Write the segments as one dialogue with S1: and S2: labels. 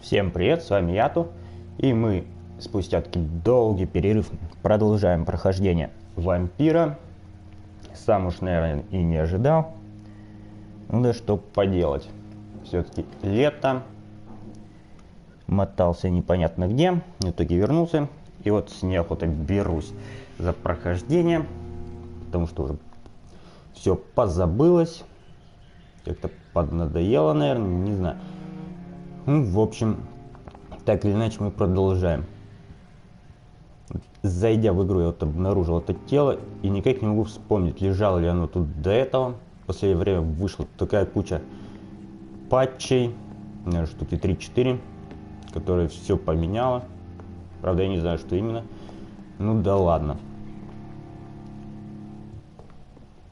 S1: Всем привет, с вами Яту, и мы спустя таки долгий перерыв продолжаем прохождение вампира. Сам уж, наверное, и не ожидал. Ну да что поделать, все-таки лето, мотался непонятно где, в итоге вернулся, и вот с неохотой берусь за прохождение, потому что уже все позабылось, как-то поднадоело, наверное, не знаю. Ну, в общем, так или иначе мы продолжаем. Зайдя в игру, я вот обнаружил это тело и никак не могу вспомнить, лежало ли оно тут до этого. В последнее время вышла такая куча патчей, наверное, штуки 3-4, которые все поменяло. Правда, я не знаю, что именно. Ну да ладно.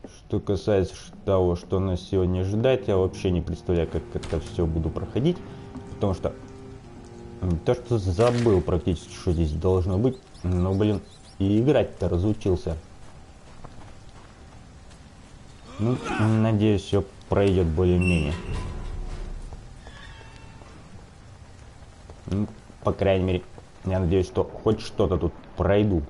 S1: Что касается того, что нас сегодня ожидает, я вообще не представляю, как это все буду проходить. Потому что то, что забыл практически, что здесь должно быть. Но, блин, и играть-то разучился. Ну, надеюсь, все пройдет более-менее. Ну, по крайней мере, я надеюсь, что хоть что-то тут пройду.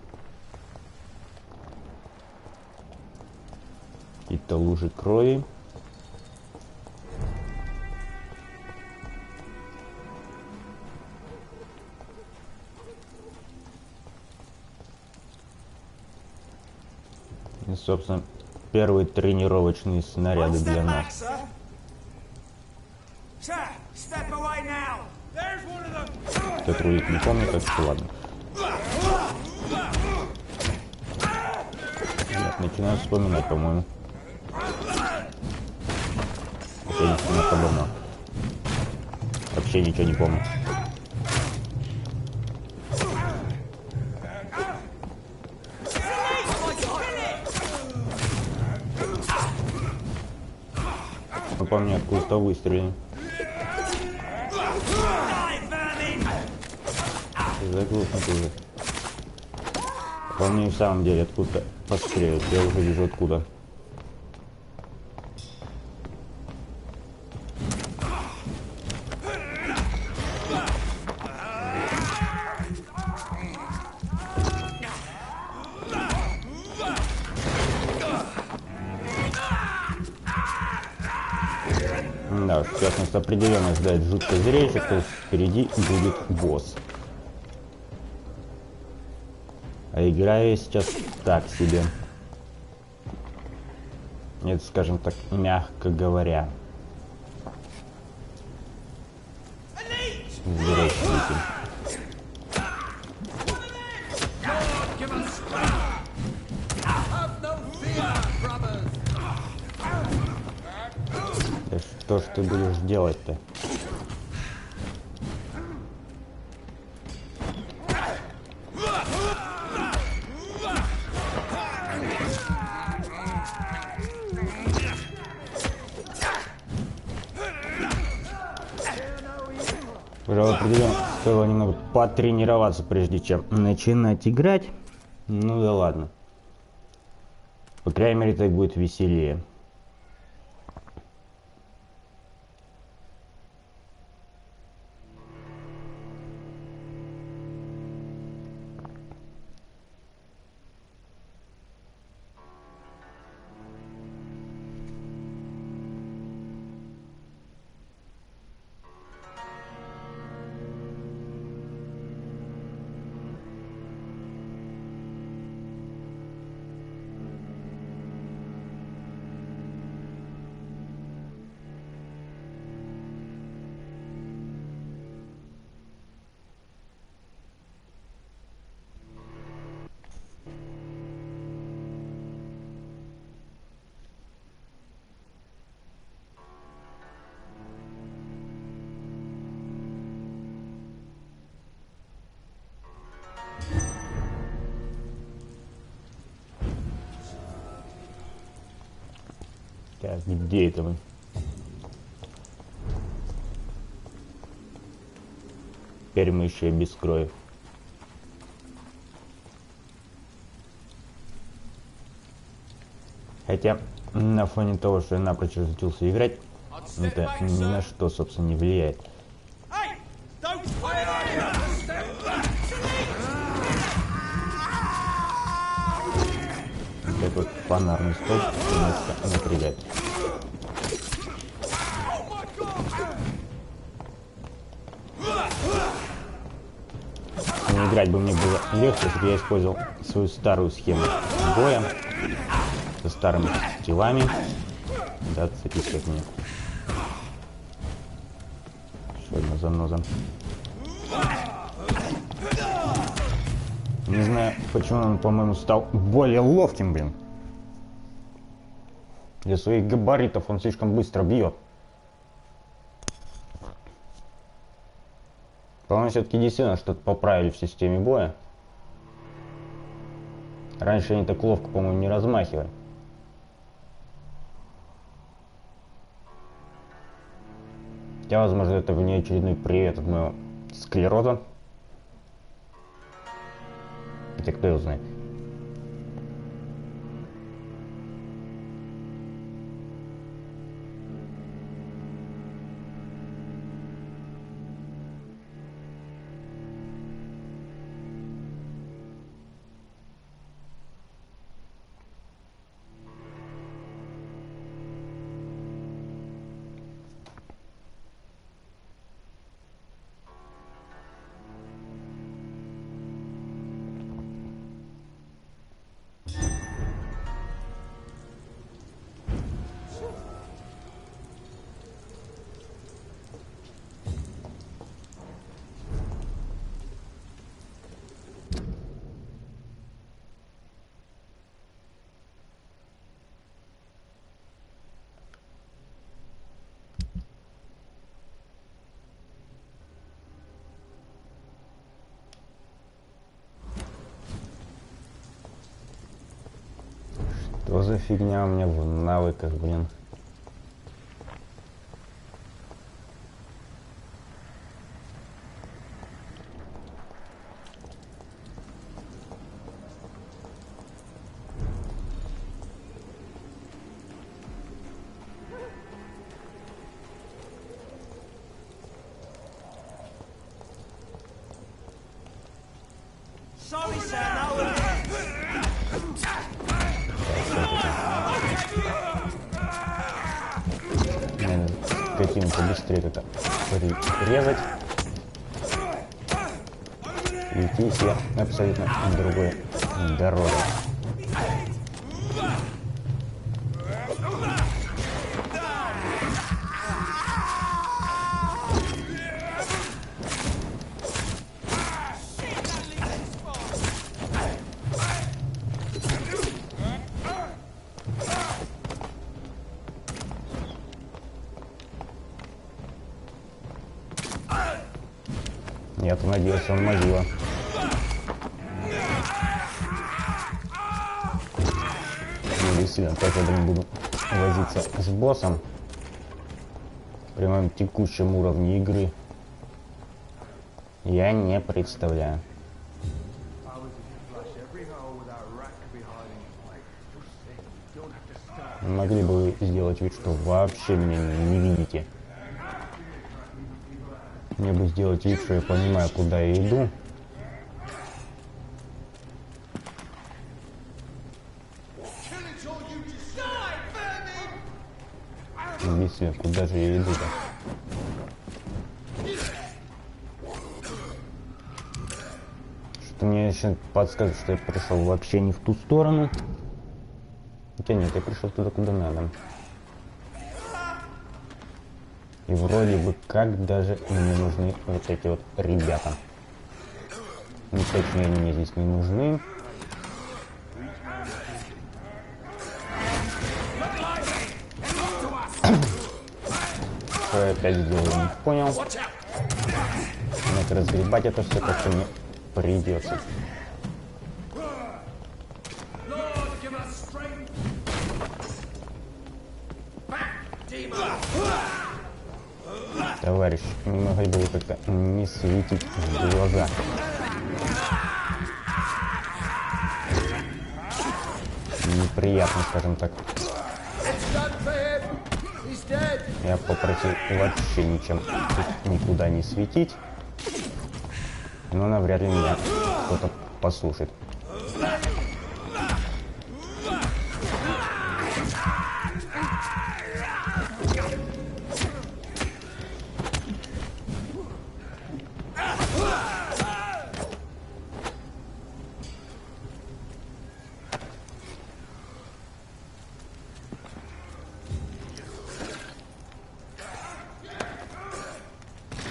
S1: Какие-то лужи крови. И, собственно, первые тренировочные снаряды для нас. Как рулить не помню, так что ладно. Нет, начинаю вспоминать, по-моему. Я ничего не подобного. Вообще ничего не помню. Ну, по мне откуда-то выстрелили. Заглохнуть уже. По мне в самом деле откуда-то постреливают. Я уже вижу откуда. Да, сейчас нас определенно ждает жуткое зрелище, то есть впереди будет босс. А играю я сейчас так себе. Это, скажем так, мягко говоря. Здравствуйте. Да что ж ты будешь делать-то? Пожалуй, определенно стоило немного потренироваться, прежде чем начинать играть. Ну да ладно. По крайней мере, так будет веселее. Так, где это мы? Теперь мы еще и без крови. Хотя, на фоне того, что я напрочь разучился играть, это ни на что, собственно, не влияет. Этот фонарный столб немножко напрягает. Но играть бы мне было легче, если бы я использовал свою старую схему боя со старыми телами. Да, цепись как мне. Еще одна заноза. Не знаю, почему он, по-моему, стал более ловким, блин. Для своих габаритов он слишком быстро бьет. По-моему, все-таки действительно что-то поправили в системе боя. Раньше они так ловко, по-моему, не размахивали. Хотя, возможно, это внеочередной привет от моего склероза. Хотя кто его знает. Что за фигня у меня в навыках, блин? Надо каким-то быстрее это резать и идти себе абсолютно другой дорогой. Я-то надеялся, он могила. Ну, действительно, как я, блин, буду возиться с боссом при моем текущем уровне игры, я не представляю. Могли бы вы сделать вид, что вообще меня не видите. Мне бы сделать вид, что я понимаю, куда я иду. Если куда же я иду-то? Что мне еще подскажет, что я пришел вообще не в ту сторону. Хотя нет, я пришел туда, куда надо. И вроде бы как даже мне нужны вот эти вот ребята. Ну, точнее, они мне здесь не нужны. Что я опять сделал, не понял. Но разгребать это все как-то мне придется. Товарищ, не могли бы вы как-то не светить в глаза? Неприятно, скажем так. Я попросил вообще ничем никуда не светить. Но навряд ли меня кто-то послушает.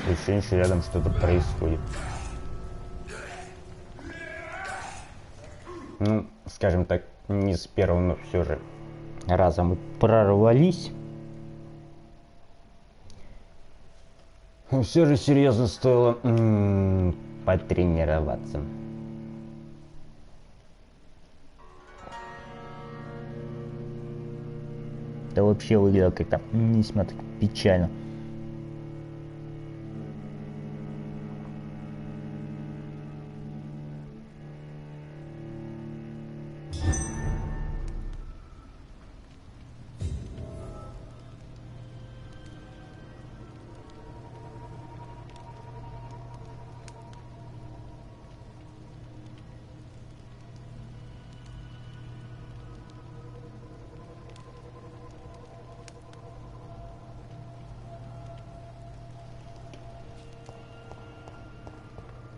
S1: Ощущение, что рядом что-то происходит. Ну, скажем так, не с первого, но все же раза мы прорвались. Но все же серьезно стоило потренироваться. Да вообще выглядело как-то весьма так печально.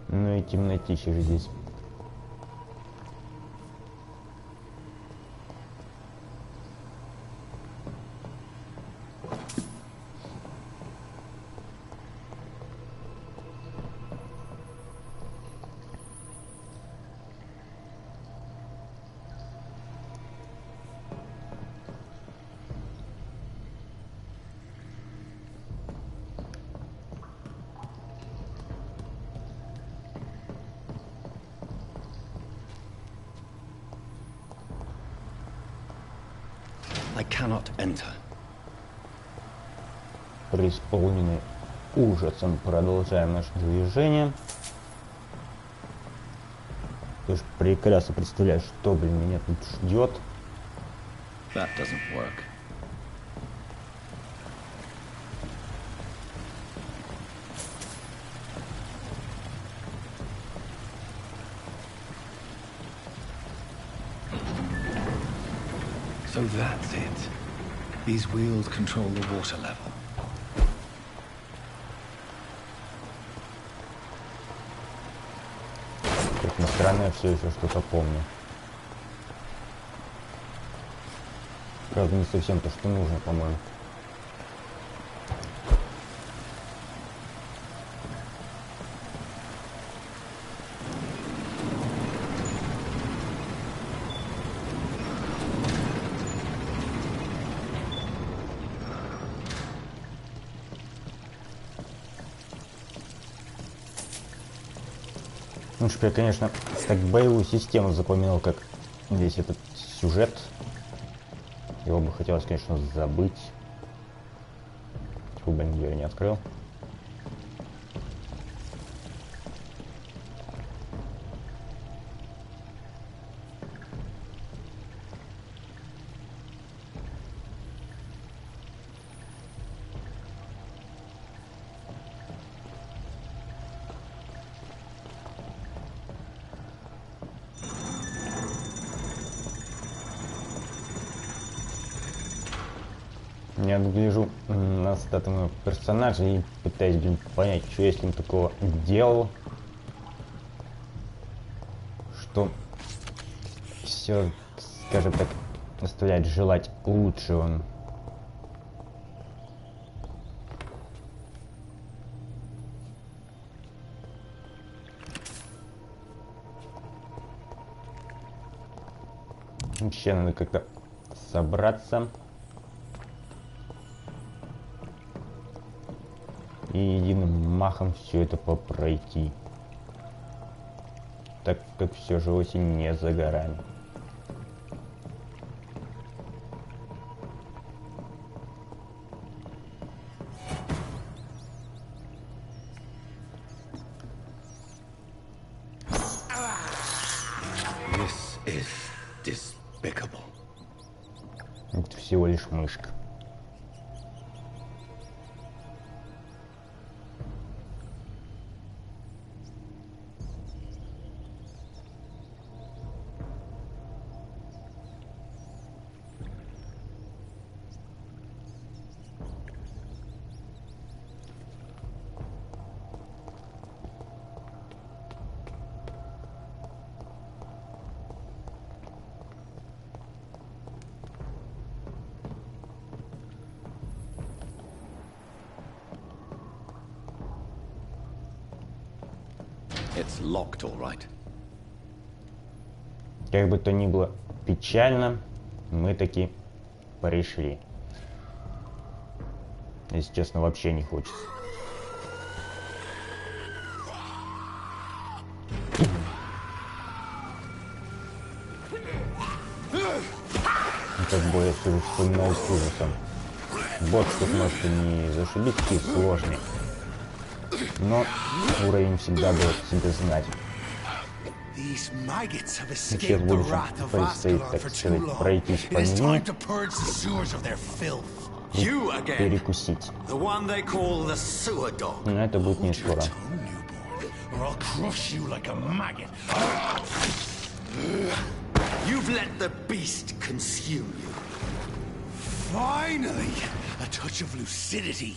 S1: Ну и темнотища же здесь.
S2: I cannot enter.
S1: Преисполненный ужасом продолжаем наше движение. Ты ж прекрасно представляешь, что, блин, меня тут ждет.
S2: That doesn't work. So that's it. These wheels control the water level.
S1: Как ни странно, я все еще что-то помню. Правда, не совсем то, что нужно, по-моему. Лучше бы я, конечно, так боевую систему запоминал, как весь этот сюжет. Его бы хотелось, конечно, забыть. Фу, блин, дверь не открыл. Я гляжу на стату моего персонажа и пытаюсь, блин, понять, что я с ним такого делал, что все, скажем так, оставляет желать лучшего. Вообще надо как-то собраться и единым махом все это попройти, так как все же осень не за горами.
S2: This is despicable.
S1: Это всего лишь мышка.
S2: It's locked, all right.
S1: Как бы то ни было печально, мы таки пришли. Если честно, вообще не хочется. Этот бой я все же вспоминал с ужасом. Босс тут может и не зашибись и сложный, но уровень всегда дает себе знать. Сейчас будущем предстоит, так сказать, пройтись по нему и перекусить. Но это будет не скоро.
S3: You've let the beast consume you. Finally, a touch of lucidity.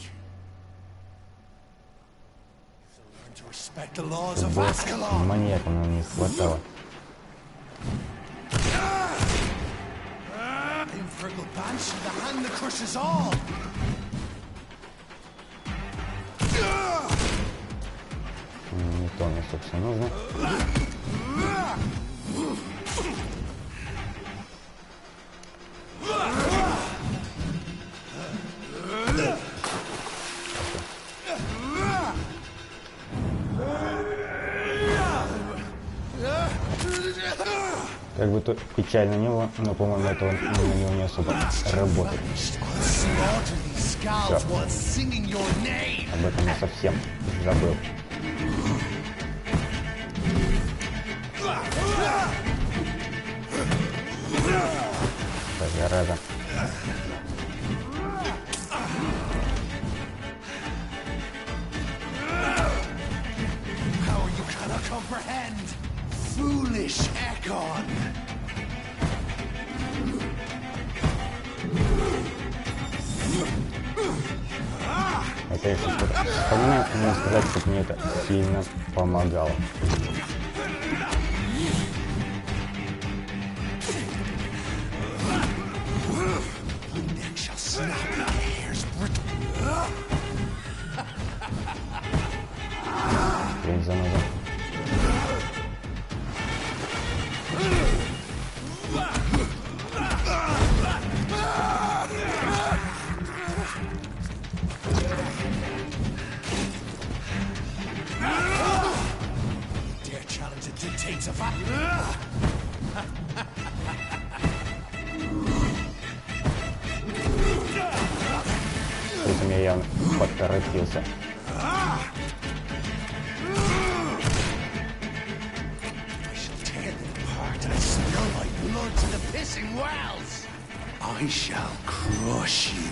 S3: Learn to respect the laws of Ascalon.
S1: Маньяка нам не хватало.
S3: Infernal banshee, the hand that crushes all.
S1: Не то мне, собственно, нужно. Как бы то печально не было, но, по-моему, этого на него не особо работает. Всё. Об этом я совсем забыл. Зараза.
S3: How you cannot comprehend, foolish Ekon.
S1: Это если что-то вспоминаю, можно сказать, что мне это сильно помогало. Блин, заноза.
S3: Dare challenge the dictates of that.
S1: С этим я явно поторопился.
S3: I shall crush you.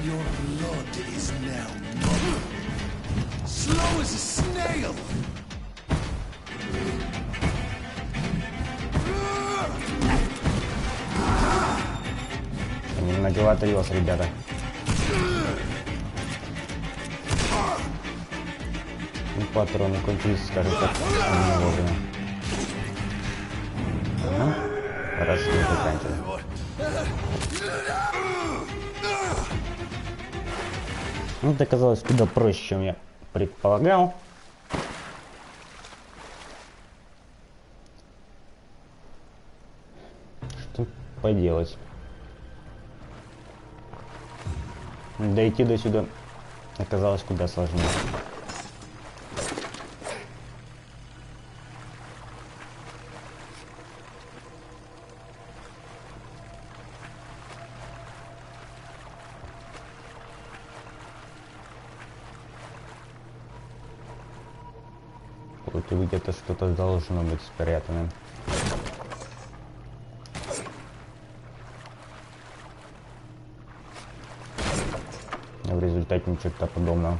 S3: Your blood is now mine. Slow as a snail.
S1: Многовато вас, ребята. И патроны кончились, скажем так, не вовремя. Раз не заканчиваем. Ну, это оказалось куда проще, чем я предполагал. Что поделать? Дойти до сюда оказалось куда сложнее. Тут где-то что-то должно быть спрятано. Но в результате ничего подобного.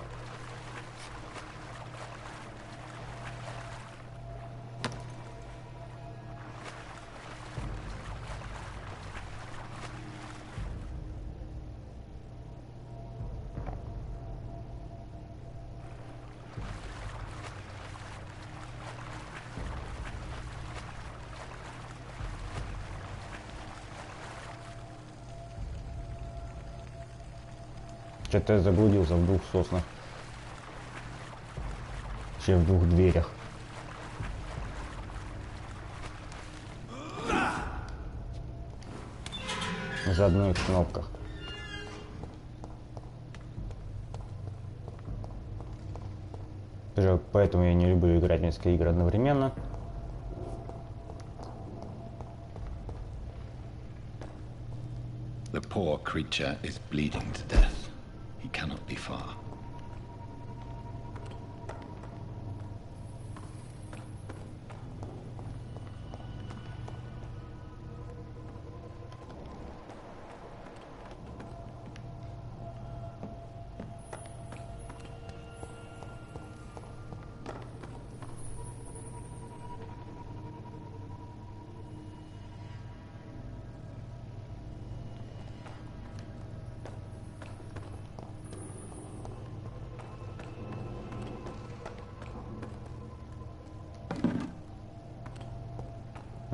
S1: Что-то я заблудился в двух соснах. Все в двух дверях. За одной кнопках. Даже поэтому я не люблю играть несколько игр одновременно.
S2: The poor creature is bleeding to death. He cannot be far.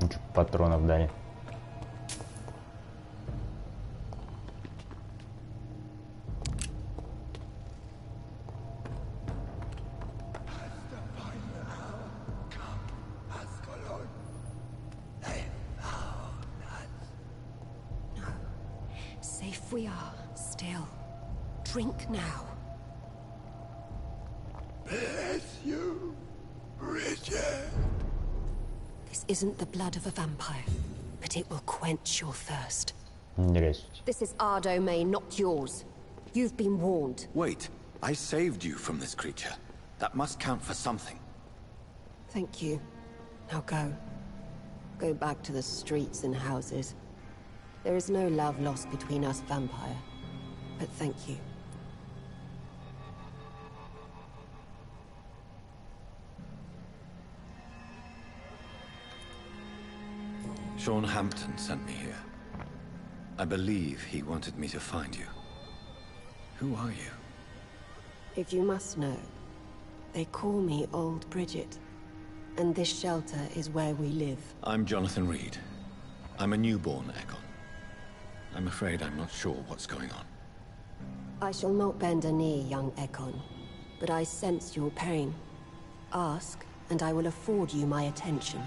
S1: Ну, что, патронов дали.
S4: Safe we are, still. Drink now.
S3: Bless you, Bridget.
S4: This isn't the blood of a vampire, but it will quench your thirst.
S1: Здравствуйте.
S4: This is our domain, not yours. You've been warned.
S5: Wait, I saved you from this creature. That must count for something.
S4: Thank you. Now go. Go back to the streets and houses. There is no love lost between us, vampire. But thank you.
S5: Sean Hampton sent me here. I believe he wanted me to find you. Who are you?
S4: If you must know, they call me Old Bridget. And this shelter is where we live.
S5: I'm Jonathan Reed. I'm a newborn Egon. I'm afraid I'm not sure what's going on.
S4: I shall not bend a knee, young Ekon, but I sense your pain. Ask, and I will afford you my attention.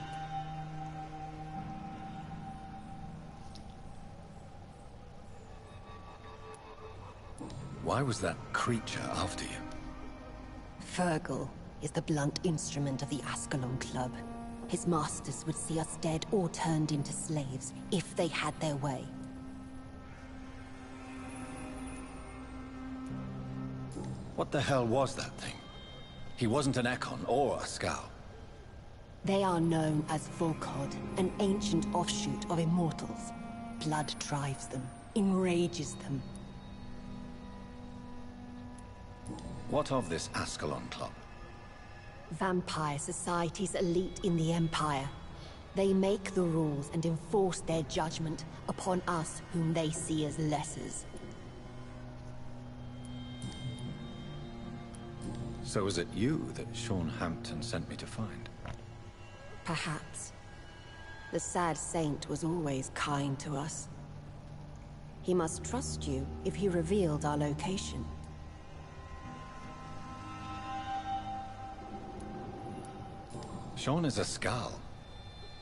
S5: Why was that creature after you?
S4: Fergal is the blunt instrument of the Ascalon Club. His masters would see us dead or turned into slaves, if they had their way.
S5: What the hell was that thing? He wasn't an Ekon or a Scow.
S4: They are known as Volkod, an ancient offshoot of immortals. Blood drives them, enrages them.
S5: What of this Ascalon Club?
S4: Vampire Society's elite in the Empire. They make the rules and enforce their judgment upon us whom they see as lessers.
S5: So was it you that Sean Hampton sent me to find?
S4: Perhaps. The sad saint was always kind to us. He must trust you if he revealed our location.
S5: Sean is a Scow.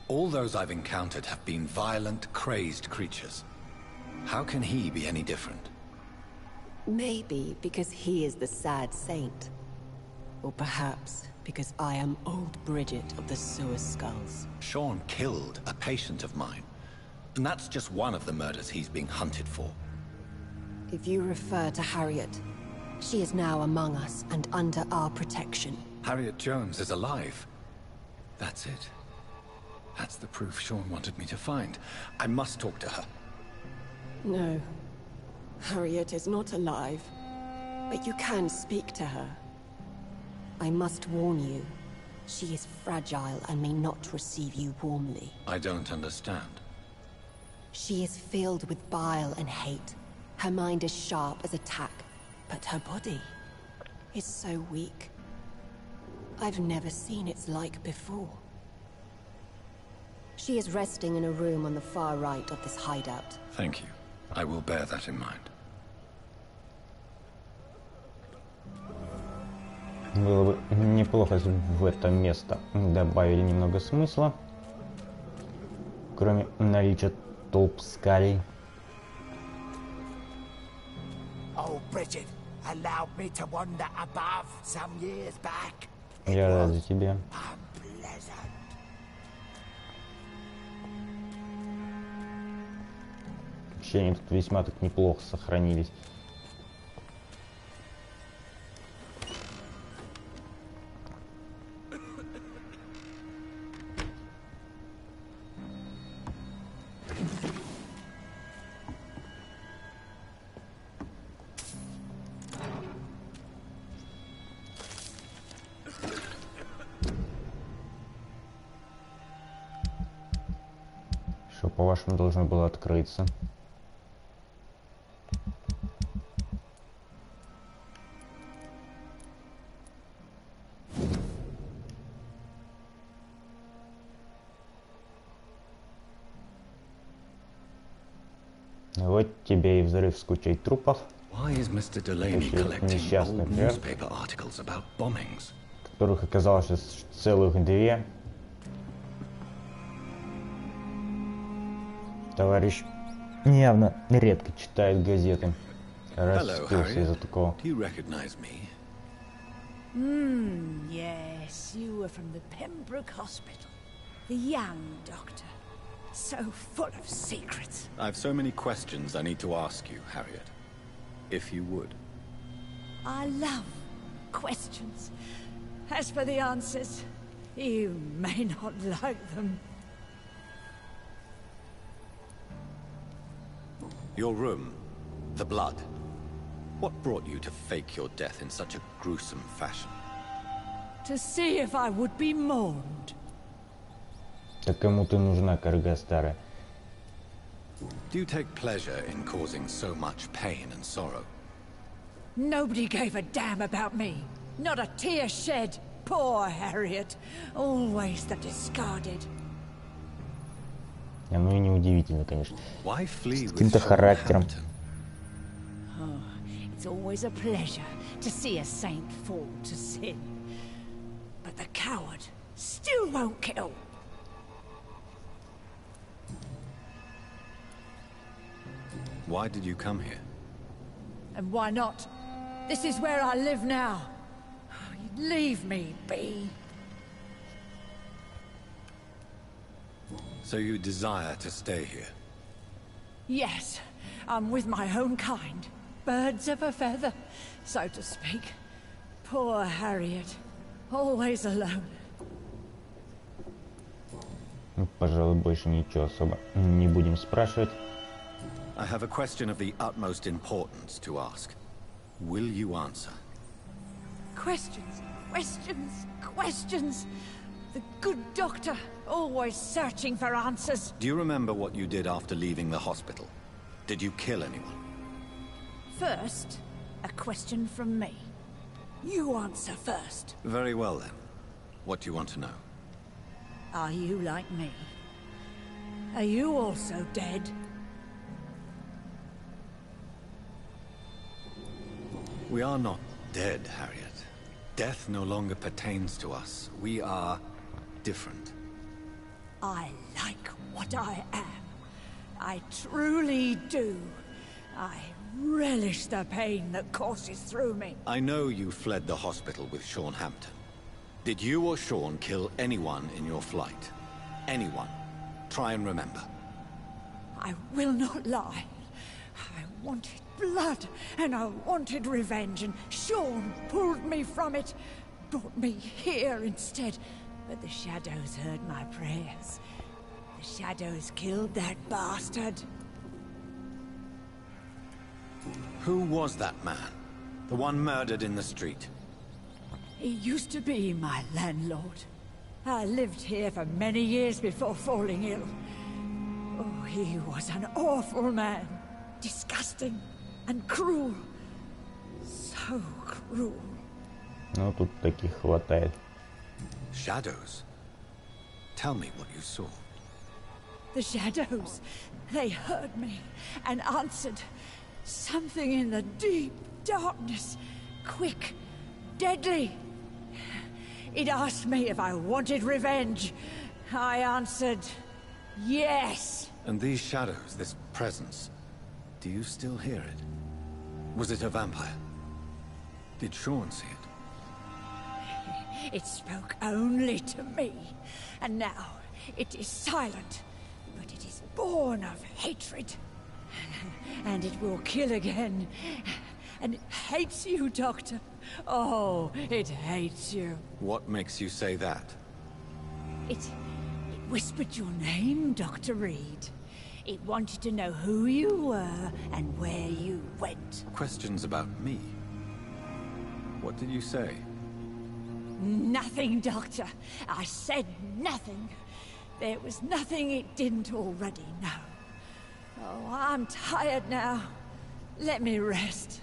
S5: All those I've encountered have been violent, crazed creatures. How can he be any different?
S4: Maybe because he is the sad saint. Or perhaps because I am Old Bridget of the Sewer Skulls.
S5: Sean killed a patient of mine. And that's just one of the murders he's being hunted for.
S4: If you refer to Harriet, she is now among us and under our protection.
S5: Harriet Jones is alive. That's it. That's the proof Sean wanted me to find. I must talk to her.
S4: No. Harriet is not alive. But you can speak to her. I must warn you. She is fragile and may not receive you warmly.
S5: I don't understand.
S4: She is filled with bile and hate. Her mind is sharp as a tack, but her body is so weak. I've never seen its like before. She is resting in a room on the far right of this hideout.
S5: Thank you. I will bear that in mind.
S1: Было бы неплохо, если бы в это место добавили немного смысла. Кроме наличия толп скалей.
S3: Oh, Bridget allowed me to wander above some years back.
S1: Я рад за тебя.
S3: Unpleasant.
S1: Вообще они тут весьма так неплохо сохранились. Что, по-вашему, должно было открыться? Вот тебе и взрыв с кучей трупов,
S5: Why is Mr. Delaney collecting
S1: несчастный
S5: old
S1: жертв,
S5: newspaper articles about bombings?
S1: которых оказалось целых 2. Товарищ явно редко читает газеты.
S5: Hello,
S1: Расстился из-за
S5: Harriet.
S1: такого.
S5: Do you recognize me?
S6: Yes, you were from the Pembroke Hospital. The young doctor. So full of secrets.
S5: I've so many questions I need to ask you, Harriet. If you would.
S6: I love questions. As for the answers, you may not like them.
S5: Your room, the blood. What brought you to fake your death in such a gruesome fashion?
S6: To see if I would be mourned.
S1: Так кому ты нужна, корга старая?
S5: Do you take pleasure in causing so much pain and sorrow?
S6: Nobody gave a damn about me. Not a tear shed. Poor Harriet. Always the discarded.
S1: Ну и неудивительно, конечно.
S5: Why flee
S1: С
S5: with
S1: каким-то
S5: Sean
S1: характером.
S5: Hampton?
S6: It's always a pleasure to see a saint fall to sin. But the coward still won't kill.
S5: Why did you come here?
S6: And why not? This is where I live now. Leave me be.
S5: So you desire to stay here?
S6: Yes, I'm with my own kind. Birds of a feather, so to speak. Poor Harriet. Always alone.
S1: Ну, пожалуй, больше ничего особо не будем спрашивать.
S5: I have a question of the utmost importance to ask. Will you answer?
S6: Questions, questions, questions. The good doctor, always searching for answers.
S5: Do you remember what you did after leaving the hospital? Did you kill anyone?
S6: First, a question from me. You answer first.
S5: Very well then. What do you want to know?
S6: Are you like me? Are you also dead?
S5: We are not dead, Harriet. Death no longer pertains to us. We are different.
S6: I like what I am. I truly do. I relish the pain that courses through me.
S5: I know you fled the hospital with Sean Hampton. Did you or Sean kill anyone in your flight? Anyone? Try and remember.
S6: I will not lie. I wanted blood, and I wanted revenge, and Sean pulled me from it, brought me here instead. But the shadows heard my prayers. The shadows killed that bastard.
S5: Who was that man? The one murdered in the street?
S6: He used to be my landlord. I lived here for many years before falling ill. Oh, he was an awful man. Disgusting and cruel. So cruel.
S1: Ну, тут таких хватает.
S5: Shadows? Tell me what you saw.
S6: The shadows, they heard me and answered. Something in the deep darkness. Quick, deadly, It asked me if I wanted revenge. I answered, yes.
S5: And these shadows, this presence, do you still hear it? Was it a vampire? Did Sean see it?
S6: It spoke only to me, and now it is silent, but it is born of hatred. And it will kill again. And it hates you, Doctor. Oh, it hates you.
S5: What makes you say that?
S6: It whispered your name, Dr. Reed. It wanted to know who you were and where you went.
S5: Questions about me? What did you say?
S6: Nothing, Doctor. I said nothing. There was nothing it didn't already know. Oh, I'm tired now. Let me rest.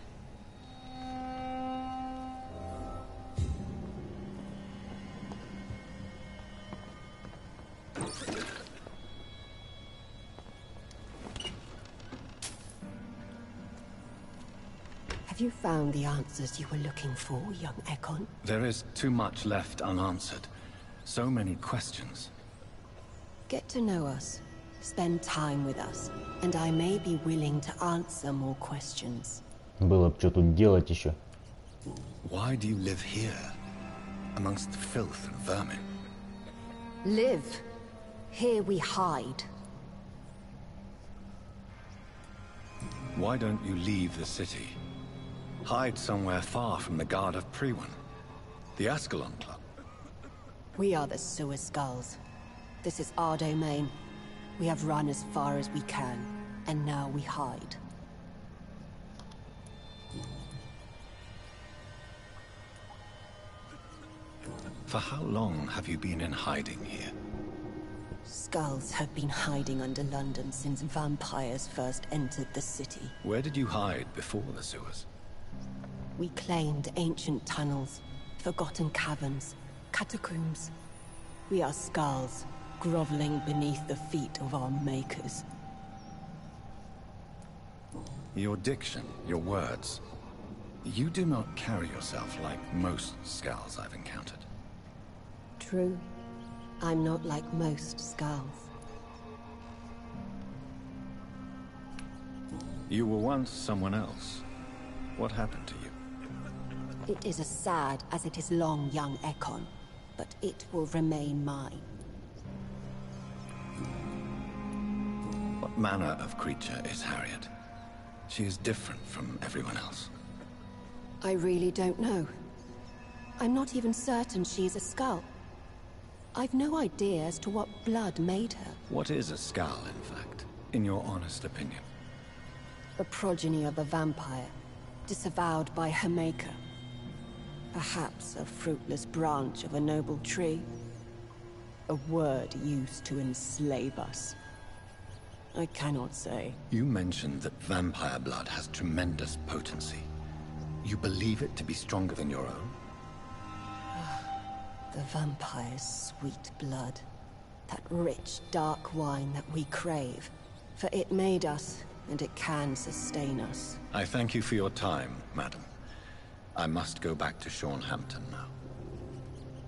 S4: Have you found the answers you were looking for, young Ekon?
S5: There is too much left unanswered. So many questions.
S4: Get to know us. Spend time with us. And I may be willing to answer more questions.
S1: Было бы что тут делать еще.
S5: Why do you live here, amongst the filth and vermin?
S4: Live. Here we hide.
S5: Why don't you leave the city? Hide somewhere far from the guard of Priwen, the Ascalon Club.
S4: We are the Sewer Skulls. This is our domain. We have run as far as we can, and now we hide.
S5: For how long have you been in hiding here?
S4: Skulls have been hiding under London since vampires first entered the city.
S5: Where did you hide before the sewers?
S4: We claimed ancient tunnels, forgotten caverns, catacombs. We are skulls, groveling beneath the feet of our makers.
S5: Your diction, your words. You do not carry yourself like most skulls I've encountered.
S4: True. I'm not like most skulls.
S5: You were once someone else. What happened to you?
S4: It is as sad as it is long, young Ekon, but it will remain mine.
S5: What manner of creature is Harriet? She is different from everyone else.
S4: I really don't know. I'm not even certain she is a skull. I've no idea as to what blood made her.
S5: What is a skull, in fact, in your honest opinion?
S4: A progeny of a vampire, disavowed by her maker. Perhaps a fruitless branch of a noble tree. A word used to enslave us. I cannot say.
S5: You mentioned that vampire blood has tremendous potency. You believe it to be stronger than your own?
S4: The vampire's sweet blood. That rich, dark wine that we crave. For it made us, and it can sustain us.
S5: I thank you for your time, madam. I must go back to Hampton now.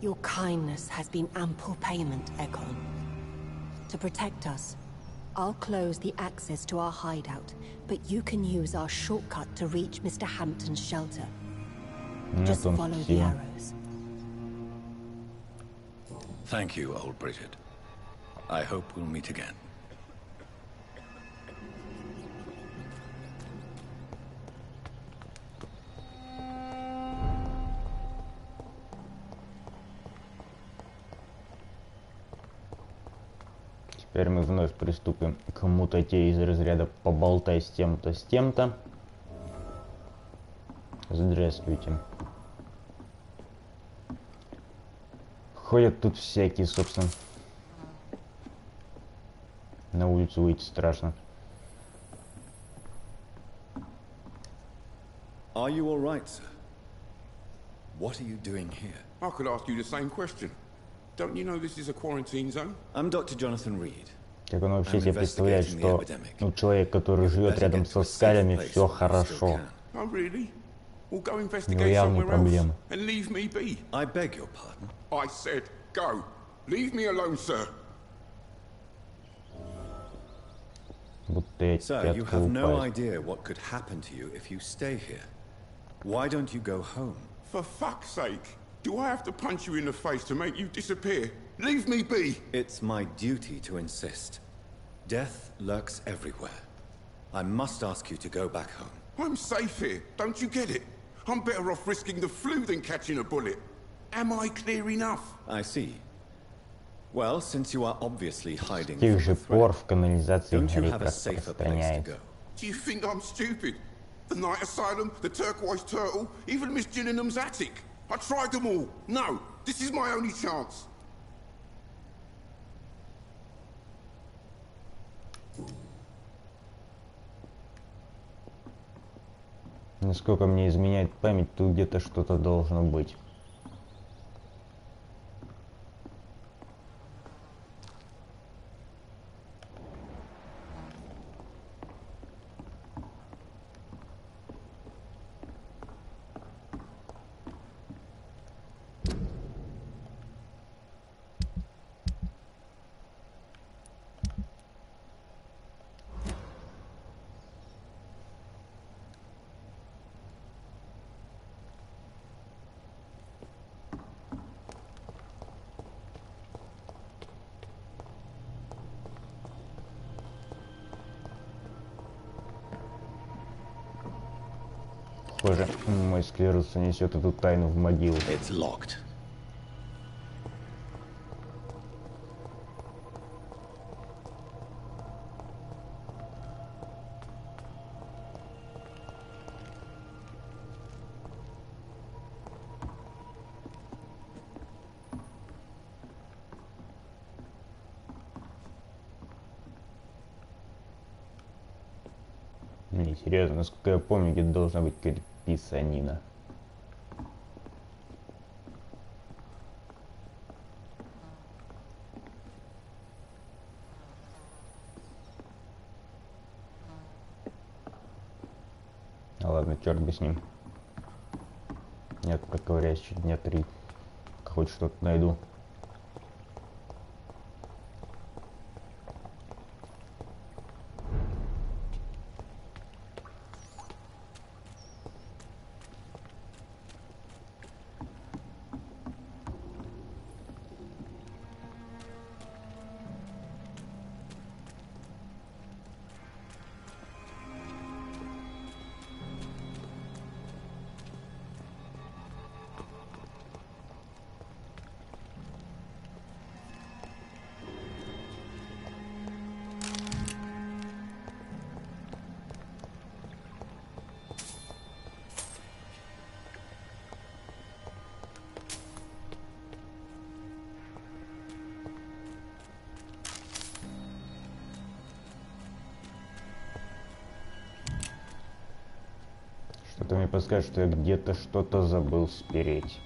S4: Your kindness has been ample payment, Ekon. To protect us, I'll close the access to our hideout, but you can use our shortcut to reach Mr. Hampton's shelter. Just follow the arrows.
S5: Thank you, old Bridget. I hope we'll meet again.
S1: Теперь мы вновь приступим к мутате из разряда поболтай с тем-то, с тем-то. Здравствуйте. Ходят тут всякие, собственно. На улицу выйти страшно.
S5: Are you all right, sir? What are you doing here?
S7: I could ask you the same question. Don't you know this is a quarantine zone?
S5: I'm Dr. Jonathan Reed.
S1: Как он вообще себе представляет, что человек, который живет рядом со скалями, все хорошо.
S7: Oh, really? Or go
S1: У него
S7: investigate
S1: явные
S7: somewhere else
S1: проблемы.
S7: and leave me be.
S5: I beg your pardon.
S7: I said go. Leave me alone, sir.
S1: Будто я
S5: Sir,
S1: тебя
S5: you have no
S1: отколупаю.
S5: idea what could happen to you if you stay here. Why don't you go home?
S7: For fuck's sake. Do I have to punch you in the face to make you disappear? Leave me be.
S5: It's my duty to insist. Death lurks everywhere. I must ask you to go back home.
S7: I'm safe here. Don't you get it? I'm better off risking the flu than catching a bullet. Am I clear enough?
S5: I see. Well, since you are obviously hiding
S1: С тех
S5: from
S1: же
S5: the
S1: пор
S5: threat,
S1: в канализации
S5: don't you
S1: гриб
S5: have a safer place to
S1: распространяется.
S5: go?
S7: Do you think I'm stupid? The Night Asylum, the Turquoise Turtle, even Miss Gillingham's attic. I tried them all. No, this is my only chance.
S1: Насколько мне изменяет память, тут где-то что-то должно быть. Похоже, мой склероз несет эту тайну в могилу.
S5: It's locked.
S1: Не, серьезно, насколько я помню, где должна быть какая-то писанина. А ладно, черт бы с ним. Нет, проковыряюсь еще дня 3. Хоть что-то найду. Что-то мне подскажет, что я где-то что-то забыл спереть.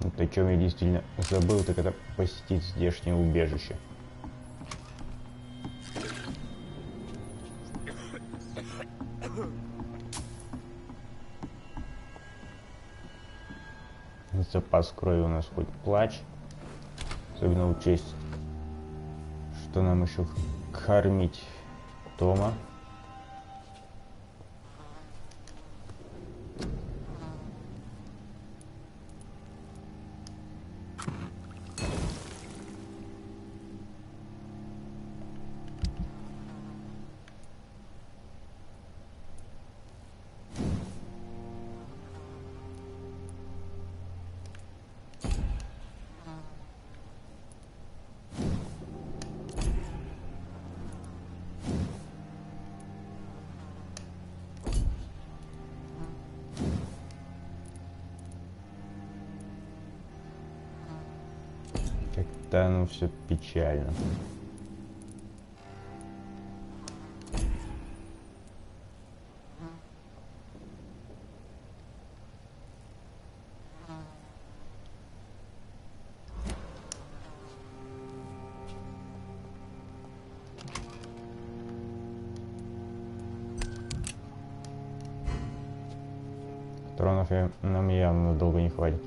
S1: Вот о чем я действительно забыл, так это посетить здешнее убежище. Запас крови у нас хоть плач. Особенно учесть, что нам еще кормить Тома. как-то оно все печально. Патронов нам явно долго не хватит.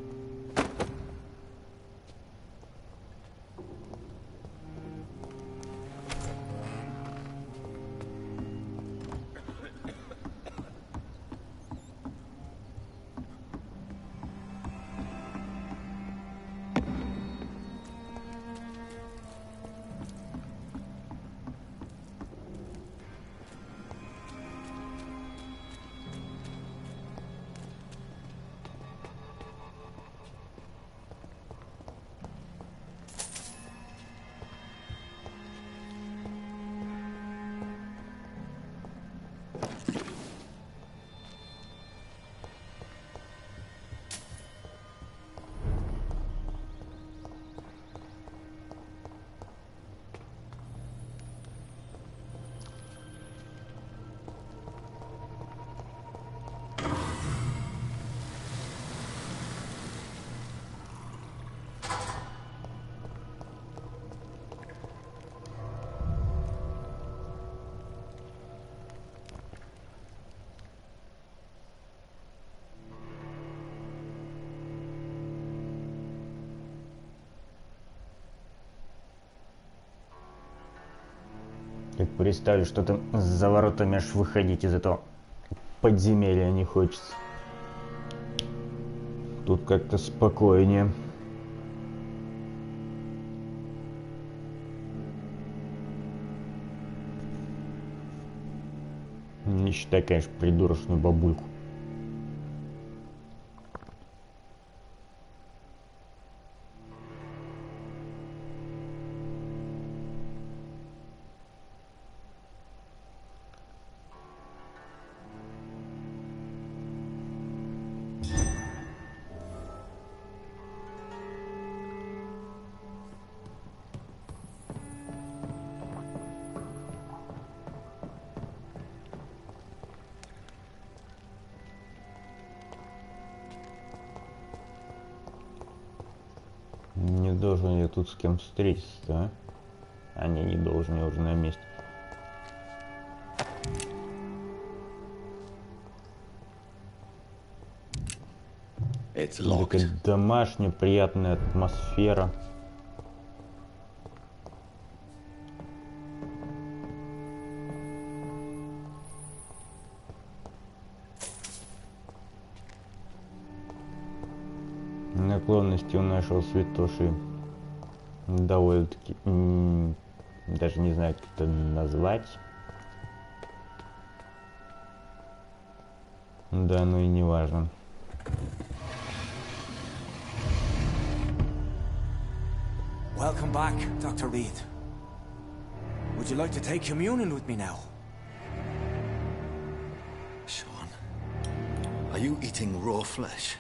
S1: Как представлю, что там за воротами аж выходить из этого подземелья не хочется. Тут как-то спокойнее. Не считай, конечно, придурочную бабульку. Не должен я тут с кем встретиться, а? А не должен, я уже на месте. Такая домашняя, приятная атмосфера. Наклонности у нашего святоши довольно-таки, даже не знаю, как это назвать. Да, ну и не важно.
S3: Welcome back, Dr. Reed. Would you like to take communion with me now?
S5: Sean, are you eating raw flesh?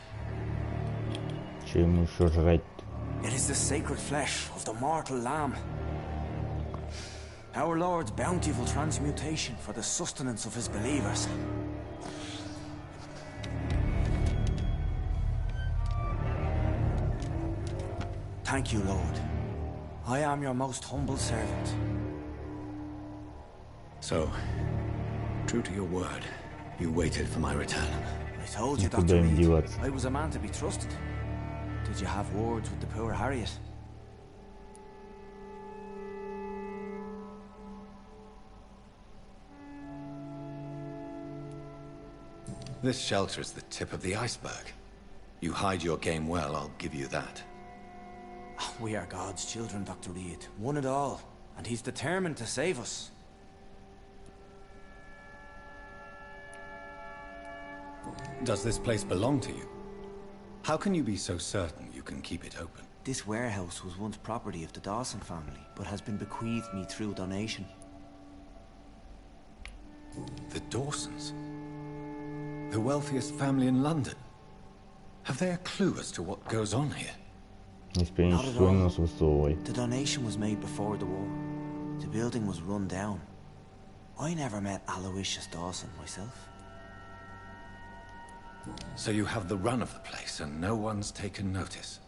S1: Че ему еще жрать?
S3: It is the sacred flesh of the mortal lamb. Our Lord's bountiful transmutation for the sustenance of his believers. Thank you, Lord. I am your most humble servant.
S5: So, true to your word, you waited for my return.
S3: I told you,
S1: Никуда
S3: Dr.
S1: не
S3: Reed,
S1: деваться.
S3: I was a man to be trusted. Did you have words with the poor Harriet?
S5: This shelter is the tip of the iceberg. You hide your game well, I'll give you that.
S3: We are God's children, Dr. Reed. One and all. And he's determined to save us.
S5: Does this place belong to you? How can you be so certain you can keep it open?
S3: This warehouse was once property of the Dawson family, but has been bequeathed me through donation.
S5: The Dawsons? The wealthiest family in London? Have they a clue as to what goes on here?
S1: Испринять свой нос высовывай.
S3: The donation was made before the war. The building was run down. I never met Aloysius Dawson myself.
S5: So you have the run of the place and no one's taken notice?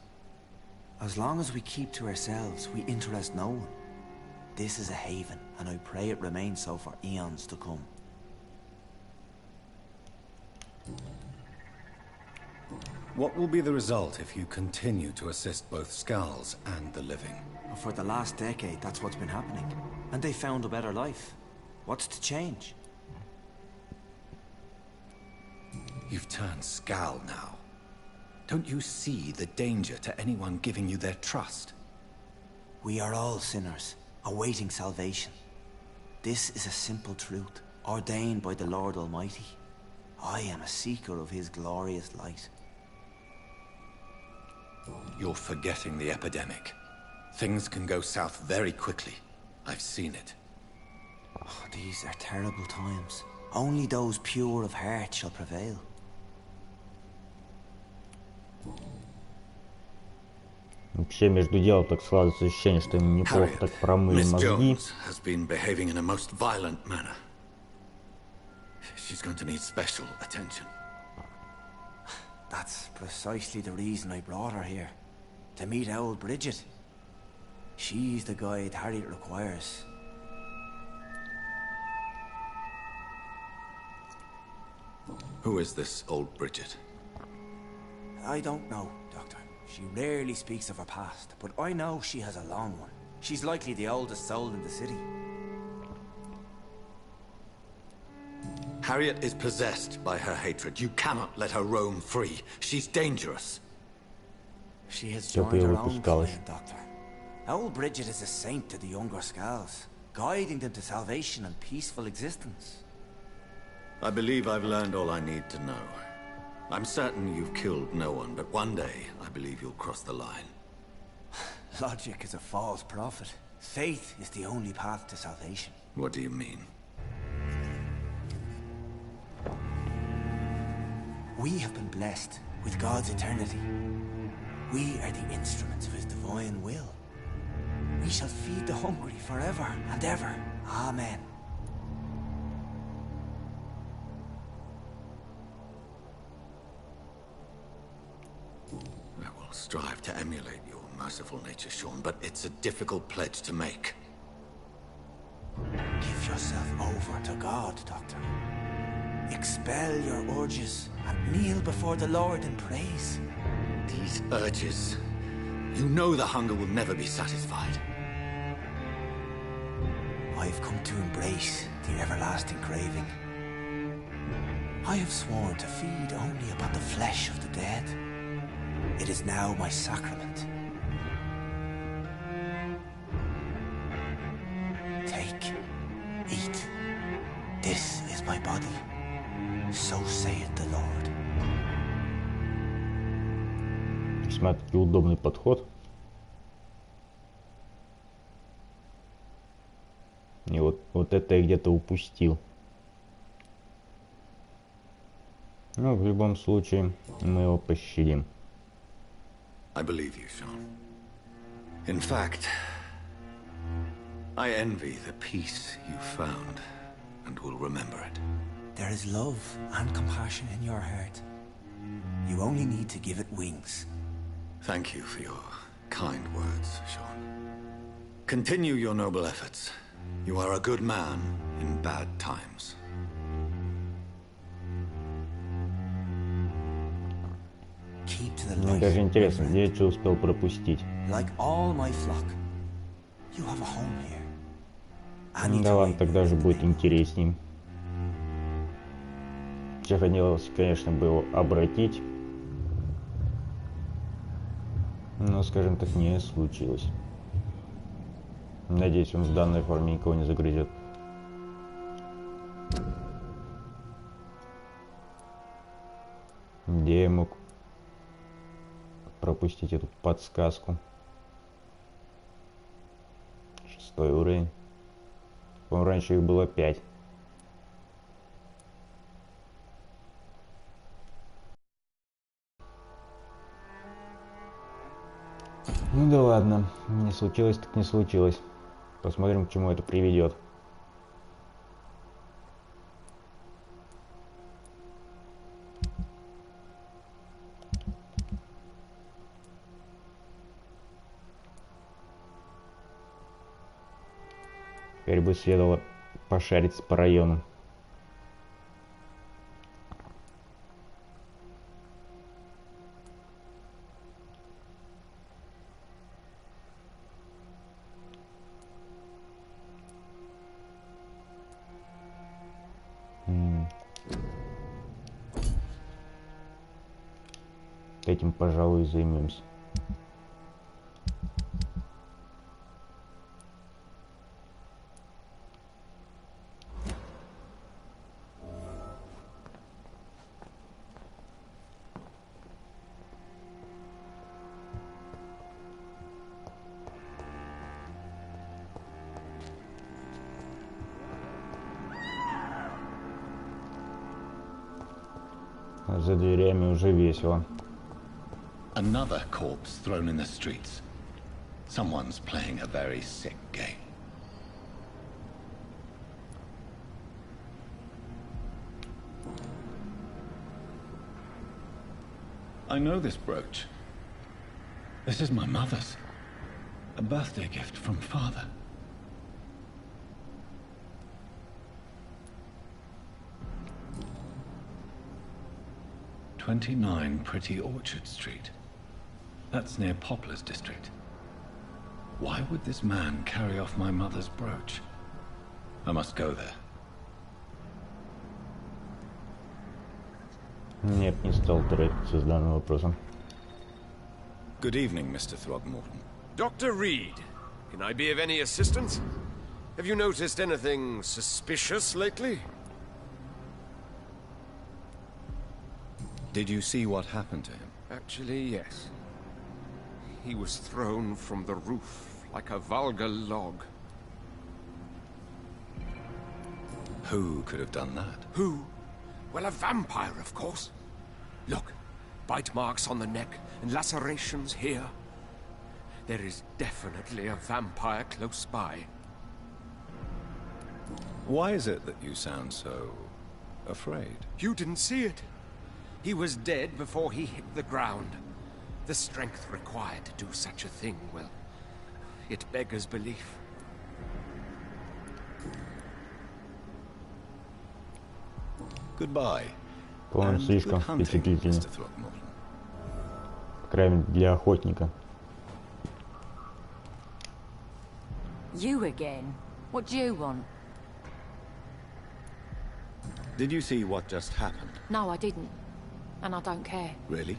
S3: As long as we keep to ourselves, we interest no one. This is a haven, and I pray it remains so for eons to come.
S5: What will be the result if you continue to assist both Skulls and the living?
S3: For the last decade, that's what's been happening. And they found a better life. What's to change?
S5: You've turned Skull now. Don't you see the danger to anyone giving you their trust?
S3: We are all sinners, awaiting salvation. This is a simple truth, ordained by the Lord Almighty. I am a seeker of his glorious light.
S5: You're forgetting the epidemic. Things can go south very quickly. I've seen it.
S3: Oh, these are terrible times. Only those pure of heart shall prevail.
S1: Вообще, между делом так складывается ощущение, что им неплохо так промыли
S5: Miss
S1: мозги.
S5: Jones has been behaving in a most violent manner. She's going to need special attention.
S3: That's precisely the reason I brought her here. To meet old Bridget. She's the guide Harriet requires.
S5: Who is this old Bridget?
S3: I don't know, Doctor. She rarely speaks of her past, but I know she has a long one. She's likely the oldest soul in the city.
S5: Harriet is possessed by her hatred. You cannot let her roam free. She's dangerous.
S3: She has joined her own clan, Doctor. Old Bridget is a saint to the younger Skulls, guiding them to salvation and peaceful existence.
S5: I believe I've learned all I need to know. I'm certain you've killed no one, but one day I believe you'll cross the line.
S3: Logic is a false prophet. Faith is the only path to salvation.
S5: What do you mean?
S3: We have been blessed with God's eternity. We are the instruments of his divine will. We shall feed the hungry forever and ever. Amen.
S5: I will strive to emulate your merciful nature, Sean, but it's a difficult pledge to make.
S3: Give yourself over to God, Doctor. Expel your urges and kneel before the Lord in praise.
S5: These urges. You know the hunger will never be satisfied.
S3: I've come to embrace the everlasting craving. I have sworn to feed only upon the flesh of the dead. It is now my sacrament. Take, eat. This is my body. So saith the Lord.
S1: Весьма-таки удобный подход. И вот это я где-то упустил. Ну, в любом случае, мы его пощадим.
S5: I believe you, Sean. In fact, I envy the peace you found, and will remember it.
S3: There is love and compassion in your heart. You only need to give it wings.
S5: Thank you for your kind words, Sean. Continue your noble efforts. You are a good man in bad times.
S3: Keep to the
S1: Мне
S3: light.
S1: даже интересно, где я что успел пропустить.
S3: Like all my flock, you have a home here.
S1: Ну да ладно, тогда же будет интересней. Все хотелось, конечно, бы его обратить. Но, скажем так, не случилось. Надеюсь, он в данной форме никого не загрызет. Где я мог пропустить эту подсказку? 6-й уровень. По-моему, раньше их было 5. Ну да ладно, не случилось так не случилось. Посмотрим, к чему это приведет. Теперь бы следовало пошариться по району. Этим, пожалуй, и займемся. За дверями уже весело.
S5: Another corpse thrown in the streets. Someone's playing a very sick game. I know this brooch. This is my mother's. A birthday gift from father. "29 Pretty Orchard Street. That's near Poplar's district. Why would this man carry off my mother's brooch? I must go there."
S1: Нет, не стал тратиться с данным вопросом.
S5: Good evening, Mr. Throgmorton.
S8: Dr. Reed, can I be of any assistance? Have you noticed anything suspicious lately?
S5: Did you see what happened to him?
S8: Actually, yes. He was thrown from the roof like a vulgar log.
S5: Who could have done that?
S8: Who? Well, a vampire, of course. Look, bite marks on the neck and lacerations here. There is definitely a vampire close by.
S5: Why is it that you sound so afraid?
S8: You didn't see it. He was dead before he hit the ground. The strength required to do such a thing, well, it beggars belief.
S5: Goodbye.
S1: По-моему, слишком впечатлительно.
S5: Mr. Throgmorton.
S1: По крайней мере, для охотника.
S9: You again? What do you want?
S5: Did you see what just happened?
S9: No, I didn't. And I don't care.
S5: Really?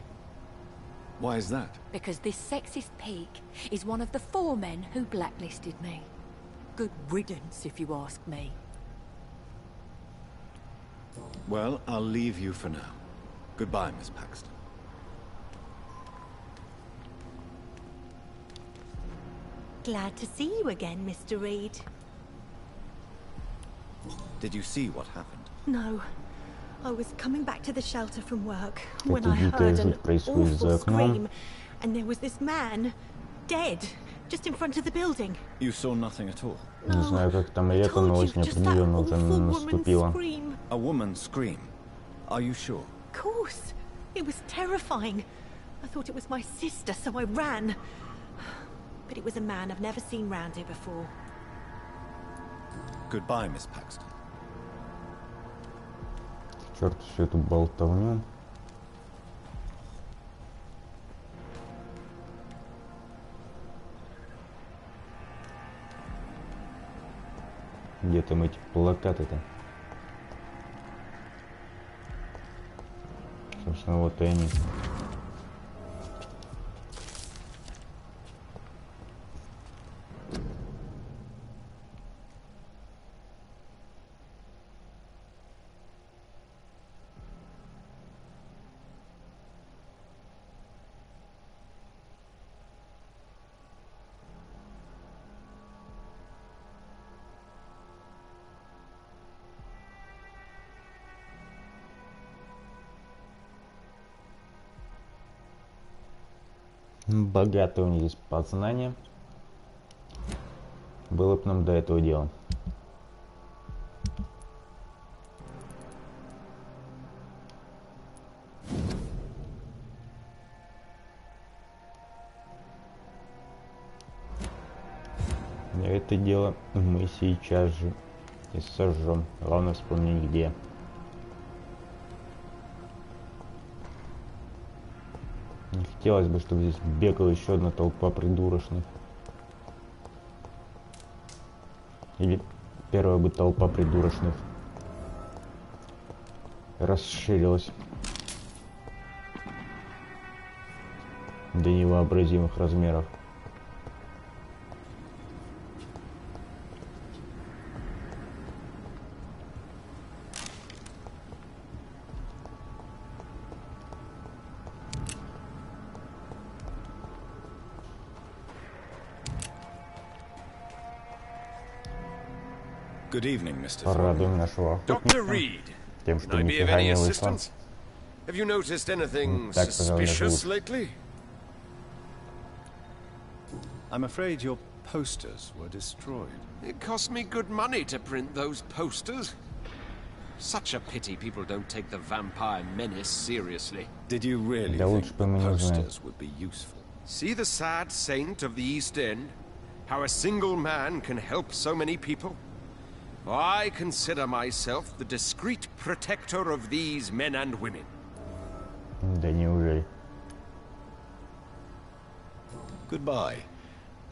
S5: Why is that?
S9: Because this sexist pig is one of the 4 men who blacklisted me. Good riddance, if you ask me.
S5: Well, I'll leave you for now. Goodbye, Miss Paxton.
S10: Glad to see you again, Mr. Reed.
S5: Did you see what happened?
S10: No. I was coming back to the shelter from work when
S1: Эта
S10: I
S1: дикая
S10: heard an
S1: жуть происходит за
S10: awful
S1: окном.
S10: scream, and there was this man, dead, just in front of the building.
S5: You saw nothing at all?
S1: Не знаю, как там
S10: I
S1: лето, но
S10: told you,
S1: осень
S10: just that
S1: определенно уже
S10: awful woman's
S1: наступила.
S10: scream.
S5: A woman's scream? Are you sure?
S10: Of course. It was terrifying. I thought it was my sister, so I ran. But it was a man I've never seen round here before.
S5: Goodbye, Miss Paxton.
S1: Черт, всю эту болтовню. Где там эти плакаты-то? Собственно, вот и они. Богатое у них здесь познание. Было бы нам до этого дела. Это дело мы сейчас же и сожжем. Главное вспомнить где. Не хотелось бы, чтобы здесь бегала еще одна толпа придурочных. Или первая бы толпа придурочных расширилась до невообразимых размеров.
S5: Good evening, Mr.
S1: Порадуем нашего
S8: Dr. Reed,
S1: тем, что
S8: can I be of
S1: нифига
S8: any
S1: не вышло.
S8: assistance? Have you noticed anything
S1: Так, пожалуй,
S8: suspicious
S1: живут.
S8: lately?
S5: I'm afraid your posters were destroyed.
S8: It cost me good money to print those posters. Such a pity people don't take the vampire menace seriously.
S5: Did you really
S1: Да лучше
S5: think
S1: бы
S5: the
S1: мы не знали.
S5: posters would be useful?
S8: See the sad saint of the East End? How a single man can help so many people? I consider myself the discreet protector of these men and women.
S1: Да неужели?
S5: Goodbye,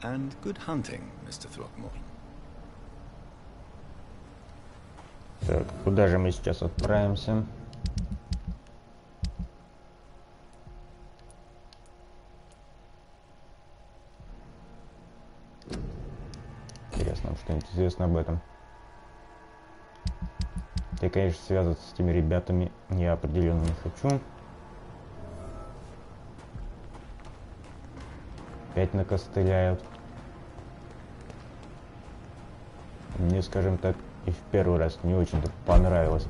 S5: and good hunting, Mr. Throckmorton.
S1: Так, куда же мы сейчас отправимся? Интересно, вам что-нибудь известно об этом? Я, конечно, связываться с этими ребятами я определенно не хочу. Опять накостыляют. Мне, скажем так, и в первый раз не очень-то понравилось.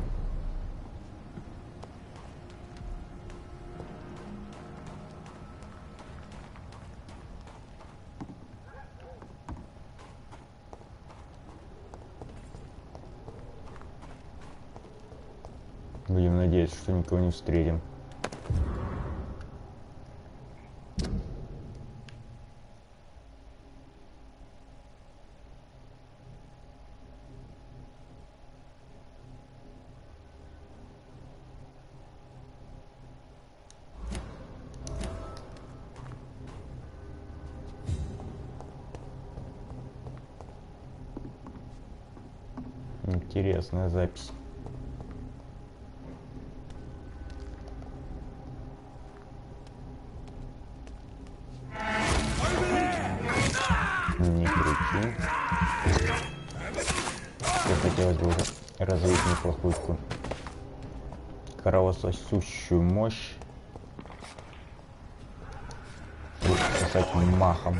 S1: Будем надеяться, что никого не встретим. Интересная запись. Не крути. Мне хотелось бы уже развить неплохую такую кровососущую мощь. Чтобы сосать махом.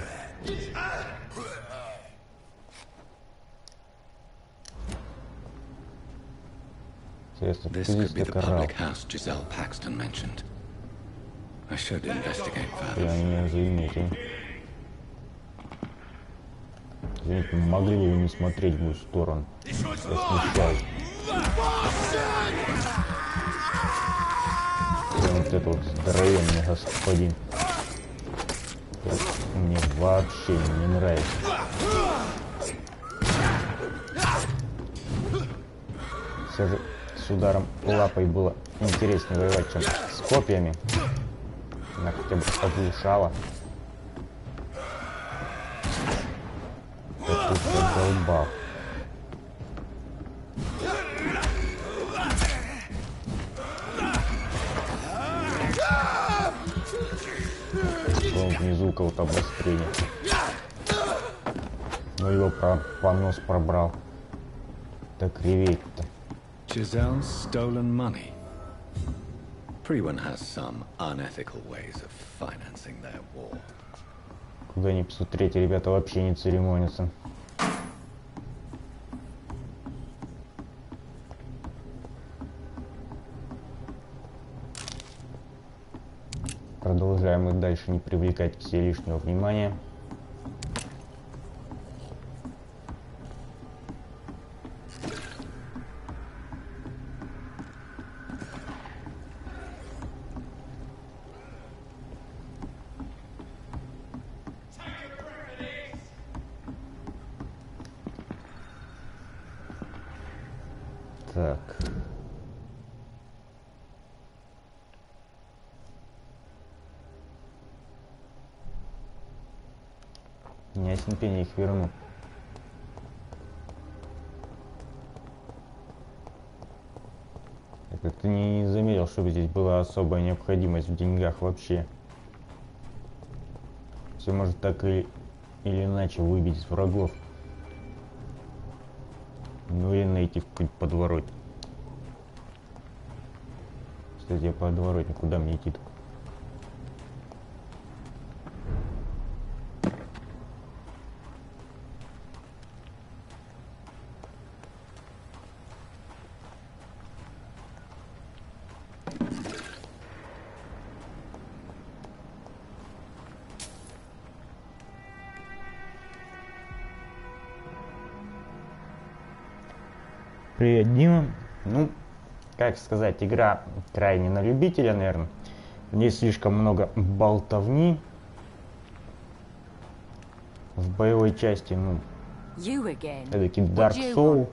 S1: Интересно,
S5: This
S1: кто здесь
S5: could be the
S1: докорал?
S5: public house Giselle Paxton mentioned. I should investigate
S1: Я
S5: further.
S1: не меня заметил. Извините, могли бы вы не смотреть в мою сторону? Я смущаюсь. Вот это вот здоровенный господин. Мне вообще не нравится. Все же с ударом лапой было интереснее воевать, чем с копьями. Она хотя бы оглушала. Так тут задолбал. Вон внизу у кого-то обострение. Ну его понос пробрал. Так реветь-то.
S5: Giselle's stolen money. Priwen has some unethical ways of financing their war.
S1: Куда ни посмотреть, ребята вообще не церемонятся. Продолжаем и дальше не привлекать к себе лишнего внимания. Так. Ясен пень, я их верну. Я как-то не заметил, чтобы здесь была особая необходимость в деньгах вообще. Все может так или иначе выбить из врагов. Ну или найти в какой-нибудь подворотне. Кстати, я подворотне, куда мне идти-то? Привет, Дима. Ну, как сказать, игра крайне на любителя, наверное. В ней слишком много болтовни. В боевой части, ну, эдакий Dark Soul.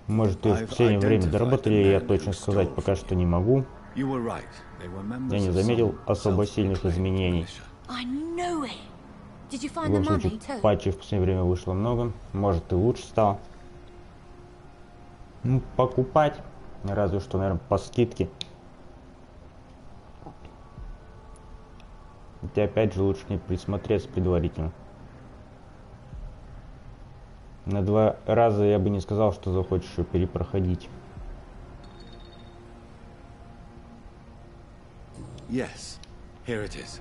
S1: Может, и в последнее время доработали, я точно сказать пока что не могу. Я не заметил особо сильных изменений. В любом случае, патчей в последнее время вышло много. Может, и лучше стало. Ну, покупать. Разве что, наверное, по скидке. Хотя, опять же, лучше не присмотреться предварительно. На 2 раза я бы не сказал, что захочешь ее перепроходить.
S5: Yes, here it is.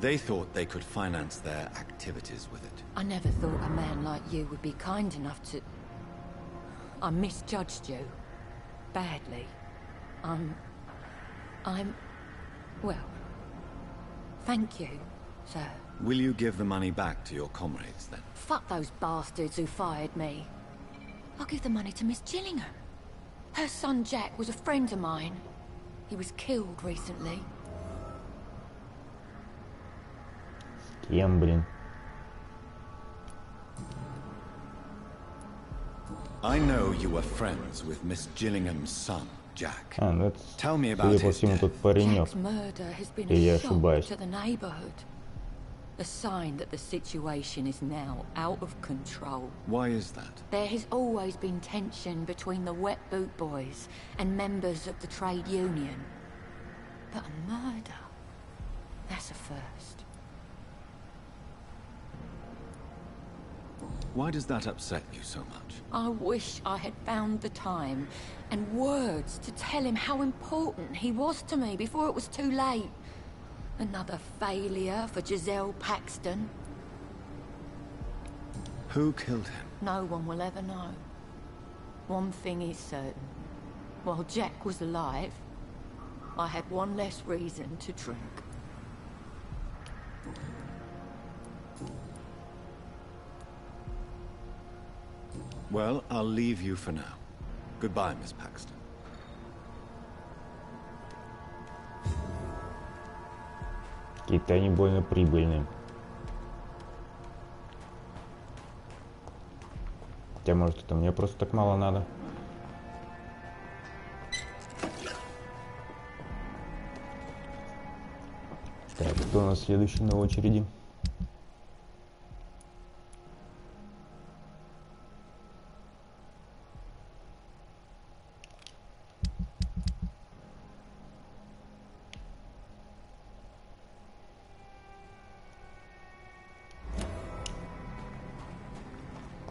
S5: They thought they could finance their activities with it.
S9: I never thought a man like you would be kind enough to... I misjudged you. Badly. Well... Thank you, sir.
S5: Will you give the money back to your comrades, then?
S9: Fuck those bastards who fired me. I'll give the money to Miss Gillingham. Her son Jack was a friend of mine. He was killed recently.
S1: Кем, блин?
S5: I know you were friends with Miss Gillingham's son, Jack.
S1: Ну это,
S5: Tell me about
S1: судя по
S5: his
S1: всему,
S5: death.
S1: тот паренек.
S9: Jack's murder has been
S1: Или я
S9: a shock
S1: ошибаюсь?
S9: to the neighborhood. A sign that the situation is now out of control.
S5: Why is that?
S9: There has always been tension between the Wet Boot Boys and members of the trade union. But a murder? That's a first.
S5: Why does that upset you so much?
S9: I wish I had found the time and words to tell him how important he was to me before it was too late. Another failure for Giselle Paxton.
S5: Who killed him?
S9: No one will ever know. One thing is certain. While Jack was alive, I had one less reason to drink.
S5: Well, I'll leave you for now. Goodbye, Miss Paxton.
S1: Какие-то они больно прибыльные. Хотя, может, это мне просто так мало надо. Так, кто у нас следующий на очереди?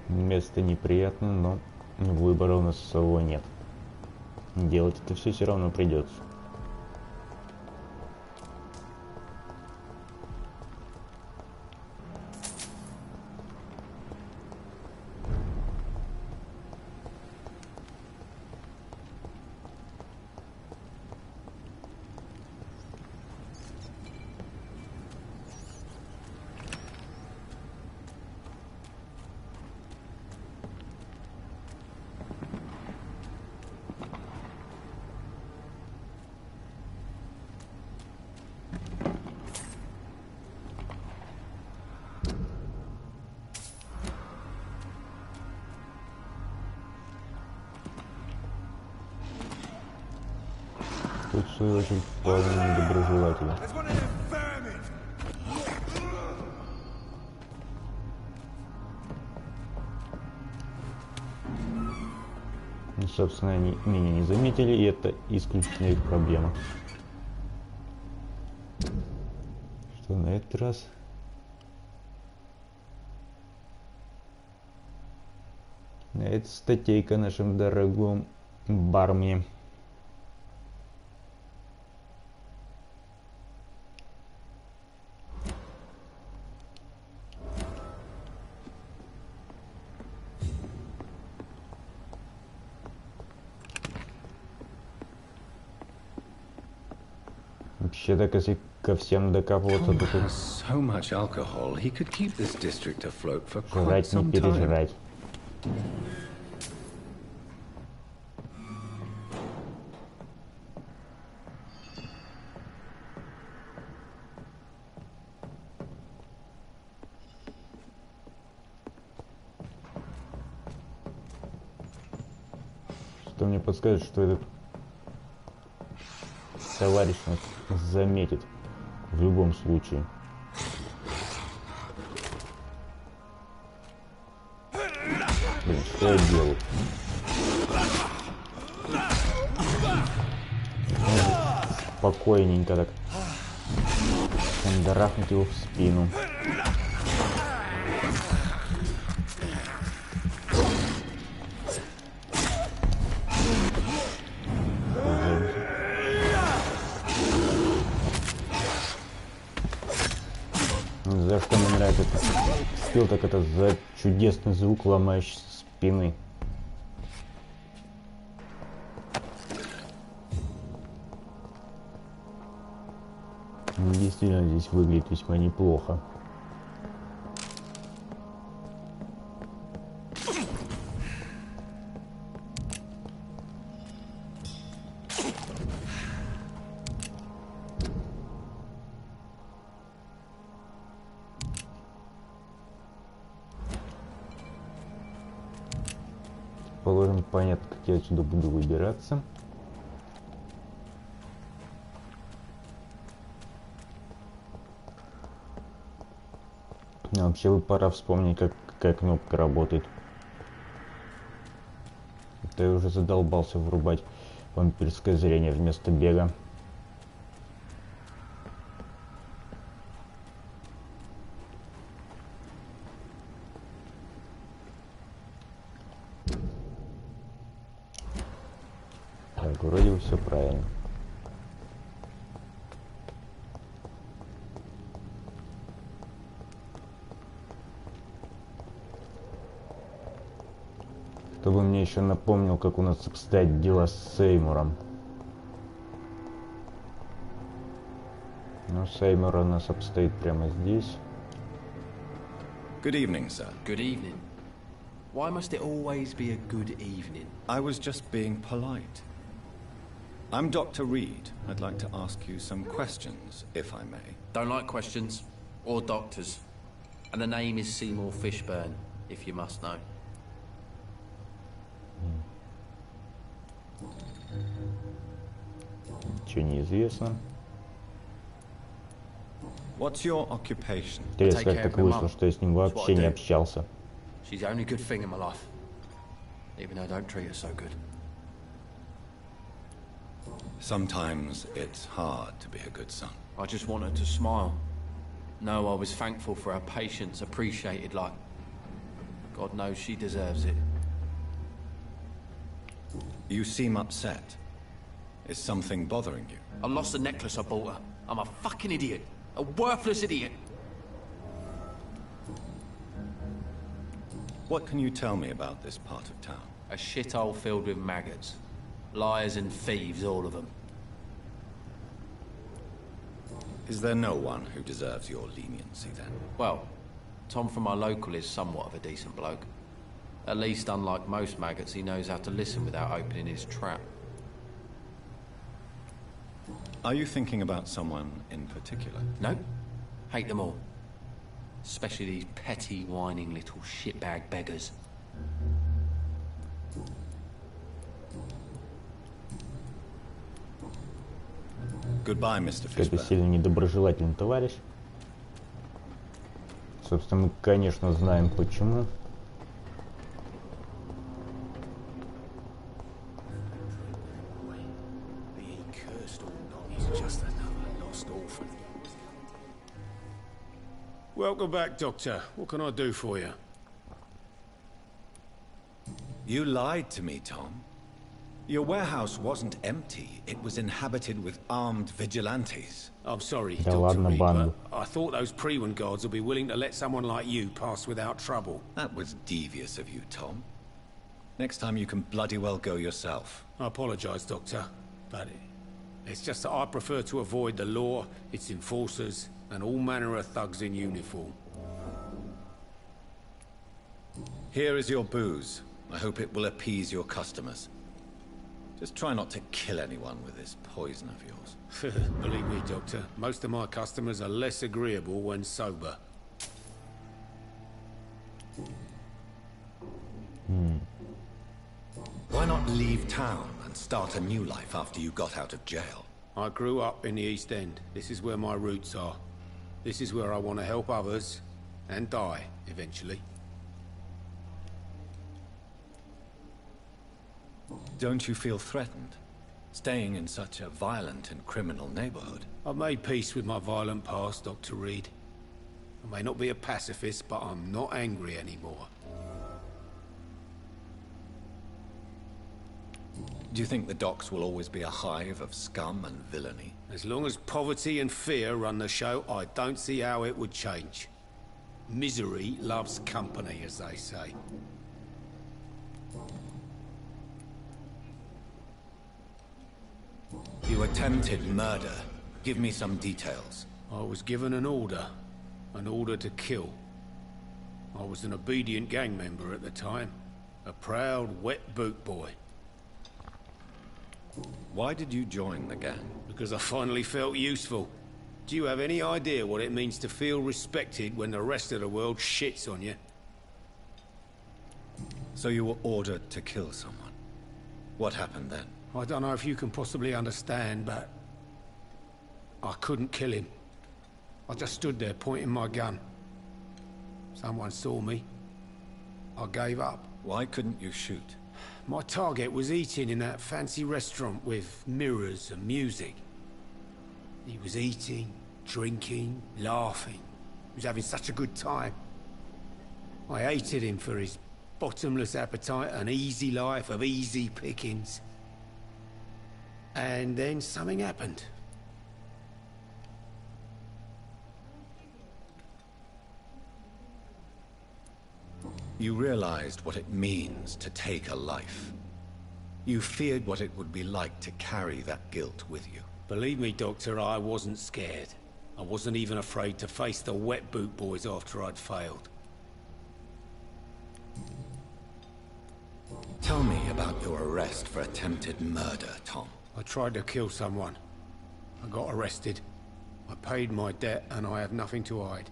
S1: Место неприятно, но выбора у нас особого нет. Делать это все равно придется. Тут, в свою очередь, вполне недоброжелательно. Ну, собственно, они меня не заметили, и это исключительно их проблема. Что на этот раз? Это статейка нашим дорогом барме. Вообще, так если ко всем докопаться, то тут
S5: So much alcohol, he could keep this district afloat for quite
S1: жрать не
S5: some time.
S1: пережрать. Что мне подскажет, что этот товарищ нас заметит в любом случае. Блин, что я делаю? Спокойненько так шандарахнуть его в спину. За что мне нравится этот скилл, так это за чудесный звук ломающейся спины. Действительно, здесь выглядит весьма неплохо. Положим, понятно, как я отсюда буду выбираться. А вообще пора вспомнить, какая кнопка работает. Это я уже задолбался врубать вампирское зрение вместо бега. Так, вроде бы все правильно. Кто бы мне еще напомнил, как у нас обстоят дела с Сеймуром. Ну, Сеймур у нас обстоит прямо здесь.
S5: Good evening, sir.
S11: Good evening. Why must it always be a good evening?
S5: I was just being polite. I'm Dr. Reed. I'd like to ask you some questions, if I may.
S11: Don't like questions. Or doctors. And the name is Seymour Fishburne, if you must know.
S1: Ничего неизвестно.
S5: What's your occupation?
S1: Интересно, как так вышло, что я с ним вообще не общался.
S11: She's the only good thing in my life. Even though I don't treat her so good.
S5: Sometimes it's hard to be a good son.
S11: I just want her to smile. Know I was thankful for her patience, appreciated like... God knows she deserves it.
S5: You seem upset. Is something bothering you?
S11: I lost the necklace I bought her. I'm a fucking idiot. A worthless idiot.
S5: What can you tell me about this part of town?
S11: A shithole filled with maggots. Liars and thieves, all of them.
S5: Is there no one who deserves your leniency then?
S11: Well, Tom from our local is somewhat of a decent bloke. At least, unlike most maggots, he knows how to listen without opening his trap.
S5: Are you thinking about someone in particular?
S11: No. Hate them all. Especially these petty, whining little shitbag beggars.
S5: Goodbye, Mr.
S1: Какой-то
S5: Fishburne.
S1: сильно недоброжелательный товарищ. Собственно, мы, конечно, знаем почему.
S12: Welcome back, Doctor. What can I do for you?
S5: You lied to me, Tom. Your warehouse wasn't empty. It was inhabited with armed vigilantes.
S12: I'm sorry,
S1: Да
S12: Dr.
S1: ладно,
S12: Reed,
S1: банду.
S12: but I thought those Prewen guards would be willing to let someone like you pass without trouble.
S5: That was devious of you, Tom. Next time you can bloody well go yourself.
S12: I apologize, Doctor, but it's just that I prefer to avoid the law, its enforcers, and all manner of thugs in uniform.
S5: Here is your booze. I hope it will appease your customers. Just try not to kill anyone with this poison of yours.
S12: Believe me, Doctor, most of my customers are less agreeable when sober.
S5: Why not leave town and start a new life after you got out of jail?
S12: I grew up in the East End. This is where my roots are. This is where I want to help others, and die, eventually.
S5: Don't you feel threatened? Staying in such a violent and criminal neighborhood?
S12: I've made peace with my violent past, Dr. Reed. I may not be a pacifist, but I'm not angry anymore.
S5: Do you think the docks will always be a hive of scum and villainy?
S12: As long as poverty and fear run the show, I don't see how it would change. Misery loves company, as they say.
S5: You attempted murder. Give me some details.
S12: I was given an order to kill. I was an obedient gang member at the time. A proud, wet boot boy.
S5: Why did you join the gang?
S12: Because I finally felt useful. Do you have any idea what it means to feel respected when the rest of the world shits on you?
S5: So you were ordered to kill someone. What happened then?
S12: I don't know if you can possibly understand, but I couldn't kill him. I just stood there pointing my gun. Someone saw me. I gave up.
S5: Why couldn't you shoot?
S12: My target was eating in that fancy restaurant with mirrors and music. He was eating, drinking, laughing. He was having such a good time. I hated him for his bottomless appetite and easy life of easy pickings. And then something happened.
S5: You realized what it means to take a life. You feared what it would be like to carry that guilt with you.
S12: Believe me, Doctor, I wasn't scared. I wasn't even afraid to face the wet boot boys after I'd failed.
S5: Tell me about your arrest for attempted murder, Tom.
S12: I tried to kill someone. I got arrested. I paid my debt and I have nothing to hide.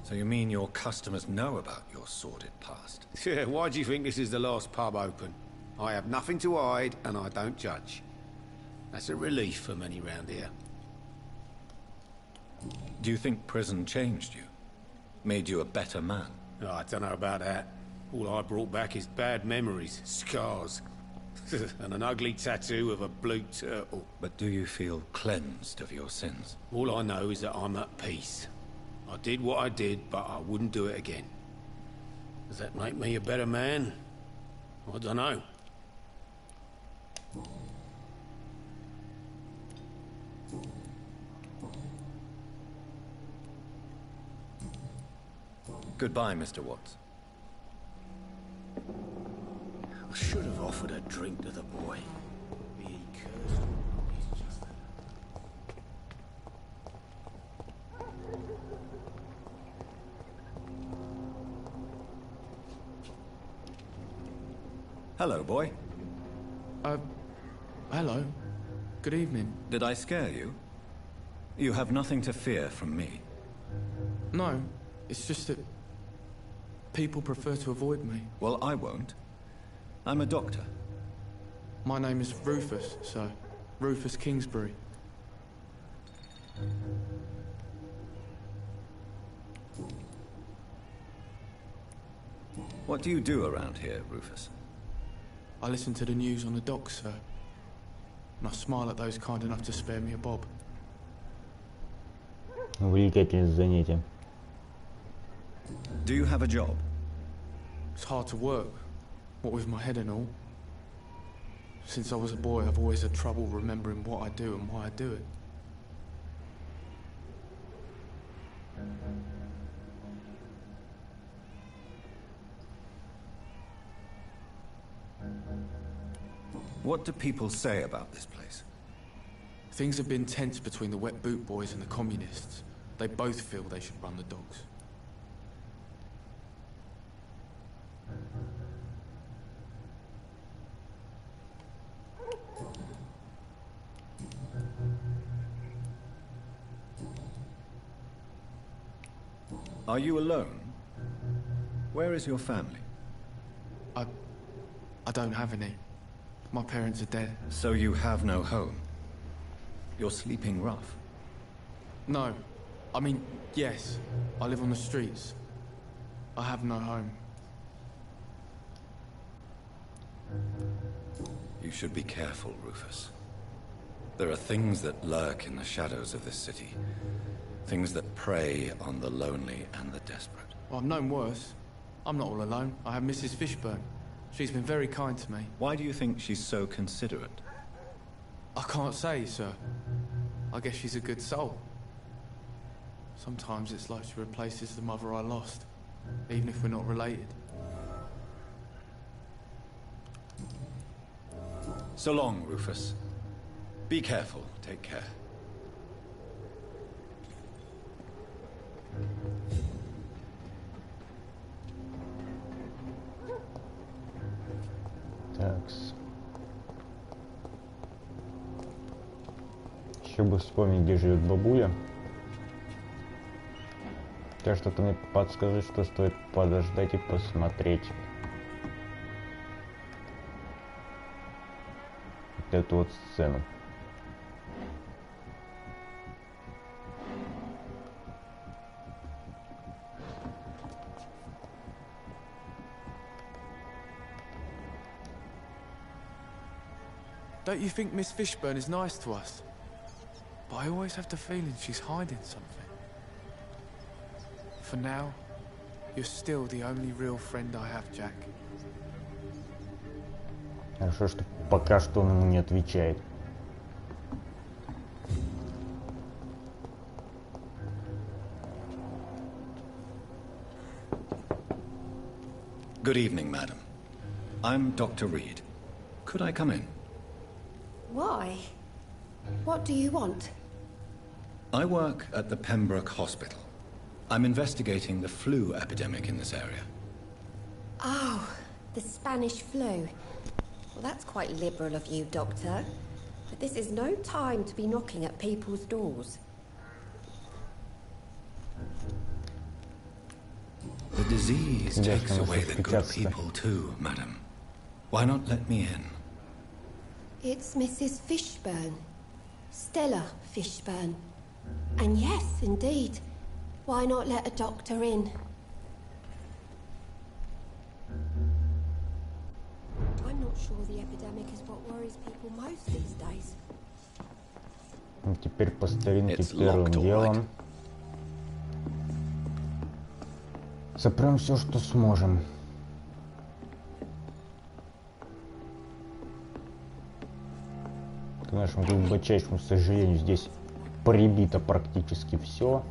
S5: So you mean your customers know about your sordid past?
S12: Yeah, why do you think this is the last pub open? I have nothing to hide and I don't judge. That's a relief for many round here.
S5: Do you think prison changed you? Made you a better man?
S12: Oh, I don't know about that. All I brought back is bad memories, scars, and an ugly tattoo of a blue turtle.
S5: But do you feel cleansed of your sins?
S12: All I know is that I'm at peace. I did what I did, but I wouldn't do it again. Does that make me a better man? I don't know.
S5: Goodbye, Mr. Watts.
S12: I should have offered a drink to the boy. Be he cursed or not, he's just a...
S5: Hello, boy.
S13: Hello. Good evening.
S5: Did I scare you? You have nothing to fear from me.
S13: No, it's just that people prefer to avoid me.
S5: Well, I won't. I'm a doctor.
S13: My name is Rufus, so... Rufus Kingsbury.
S5: What do you do around here, Rufus?
S13: I listen to the news on the docks, sir. And I smile at those kind enough to spare me a bob.
S1: Увлекательное занятие.
S5: Do you have a job?
S13: It's hard to work, what with my head and all. Since I was a boy, I've always had trouble remembering what I do and why I do it.
S5: What do people say about this place?
S13: Things have been tense between the wet boot boys and the communists. They both feel they should run the docks.
S5: Are you alone? Where is your family?
S13: I don't have any. My parents are dead.
S5: So you have no home? You're sleeping rough?
S13: No. I mean, yes. I live on the streets. I have no home.
S5: You should be careful, Rufus. There are things that lurk in the shadows of this city. Things that prey on the lonely and the desperate.
S13: Well, I've known worse. I'm not all alone. I have Mrs. Fishburne. She's been very kind to me.
S5: Why do you think she's so considerate?
S13: I can't say, sir. I guess she's a good soul. Sometimes it's like she replaces the mother I lost, even if we're not related.
S5: So long, Rufus. Be careful. Take care.
S1: Такс. Еще бы вспомнить, где живет бабуля. Так что-то мне подскажет, что стоит подождать и посмотреть вот эту вот сцену.
S13: Don't you think Miss Fishburne is nice to us? But I always have the feeling she's hiding something. For now, you're still the only real friend I have, Jack.
S1: Хорошо, что пока что он ему не отвечает.
S5: Good evening, madam. I'm Dr. Reed. Could I come in?
S4: Why? What do you want?
S5: I work at the Pembroke Hospital. I'm investigating the flu epidemic in this area.
S4: Oh, the Spanish flu. Well, that's quite liberal of you, Doctor. But this is no time to be knocking at people's doors.
S5: The disease takes away the good people too, madam. Why not let me in?
S4: It's Mrs. Fishburne. Stella Fishburne. And yes, indeed. Why not let a doctor in? I'm not sure the epidemic is what worries people most these days.
S1: Теперь по старинке первым делом сопрем все, что сможем. К нашему глубочайшему сожалению, здесь прибито практически все.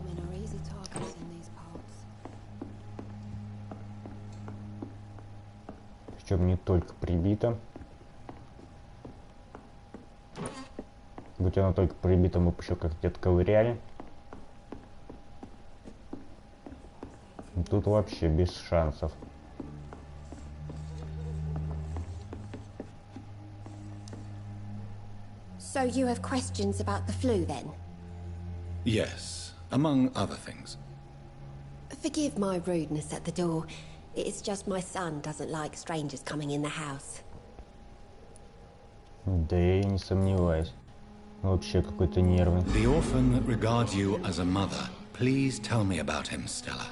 S1: Причем не только прибито. Будь оно только прибито, мы бы еще как-то отковыряли. Тут вообще без шансов.
S4: So you have questions about the flu, then?
S5: Yes, among other things.
S4: Forgive my rudeness at the door. It's just my son doesn't like strangers coming in the house.
S1: Да я и не сомневаюсь. Вообще какой-то нервный.
S5: The orphan that regards you as a mother. Please tell me about him, Stella.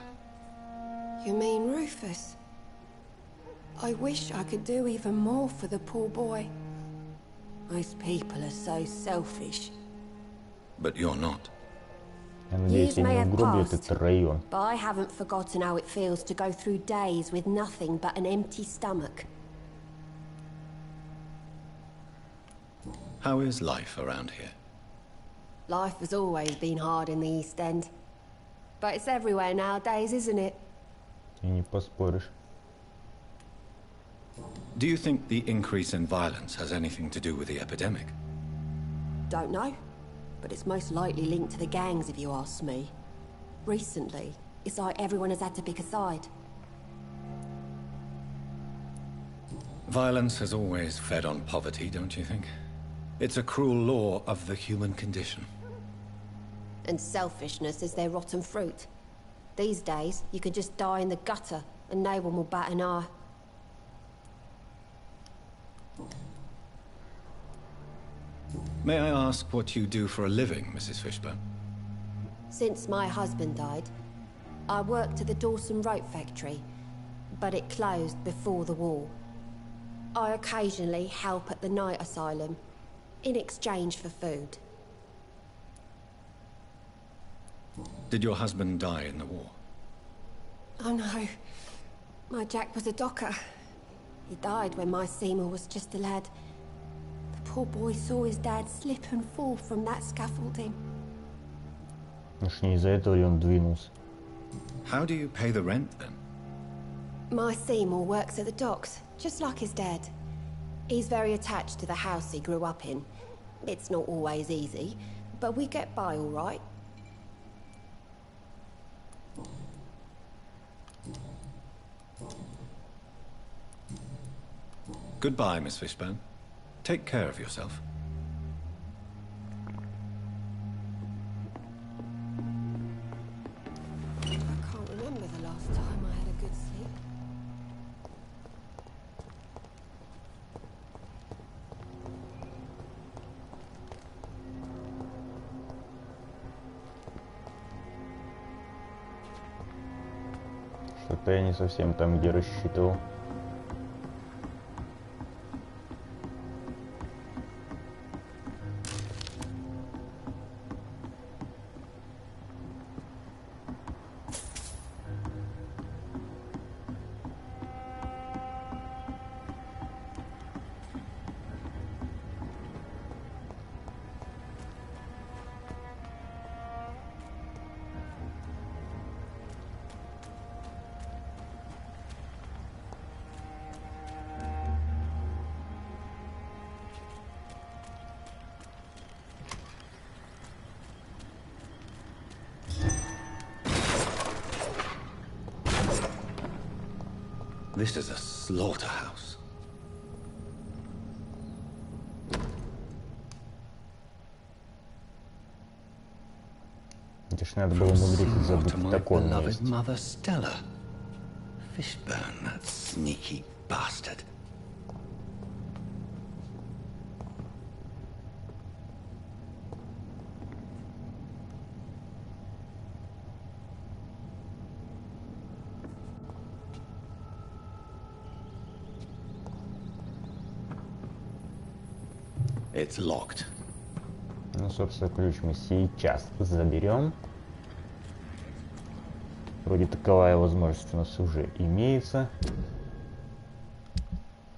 S4: You mean Rufus? I wish I could do even more for the poor boy. Most people are so selfish.
S5: But you're not.
S1: Я надеюсь, я не угроблю этот район.
S4: But I haven't forgotten how it feels to go through days with nothing but an empty stomach.
S5: How is life around here?
S4: Life has always been hard in the East End. But it's everywhere nowadays, isn't it?
S1: И не поспоришь.
S5: Do you think the increase in violence has anything to do with the epidemic?
S4: Don't know. But it's most likely linked to the gangs, if you ask me. Recently, it's like everyone has had to pick a side.
S5: Violence has always fed on poverty, don't you think? It's a cruel law of the human condition.
S4: And selfishness is their rotten fruit. These days, you can just die in the gutter, and no one will bat an eye.
S5: May I ask what you do for a living, Mrs. Fishburne?
S4: Since my husband died, I worked at the Dawson Rope factory, but it closed before the war. I occasionally help at the night asylum, in exchange for food.
S5: Did your husband die in the war?
S4: Oh no. My Jack was a docker. He died when my Seymour was just a lad. The poor boy saw his dad slip and fall from that scaffolding.
S1: Уж не из-за этого ли он двинулся?
S5: How do you pay the rent then?
S4: My Seymour works at the docks, just like his dad. He's very attached to the house he grew up in. It's not always easy, but we get by all right.
S5: Goodbye, Miss Fishburne. Take care of yourself.
S4: I can't remember the last time I had a good sleep.
S1: Что-то я не совсем там, где рассчитывал.
S5: This is a slaughterhouse.
S1: Это ж надо было умудриться забыть в таком месте.
S5: Mother Stella. Fishburne, that sneaky bastard. It's locked.
S1: Ну, собственно, ключ мы сейчас заберем. Вроде таковая возможность у нас уже имеется.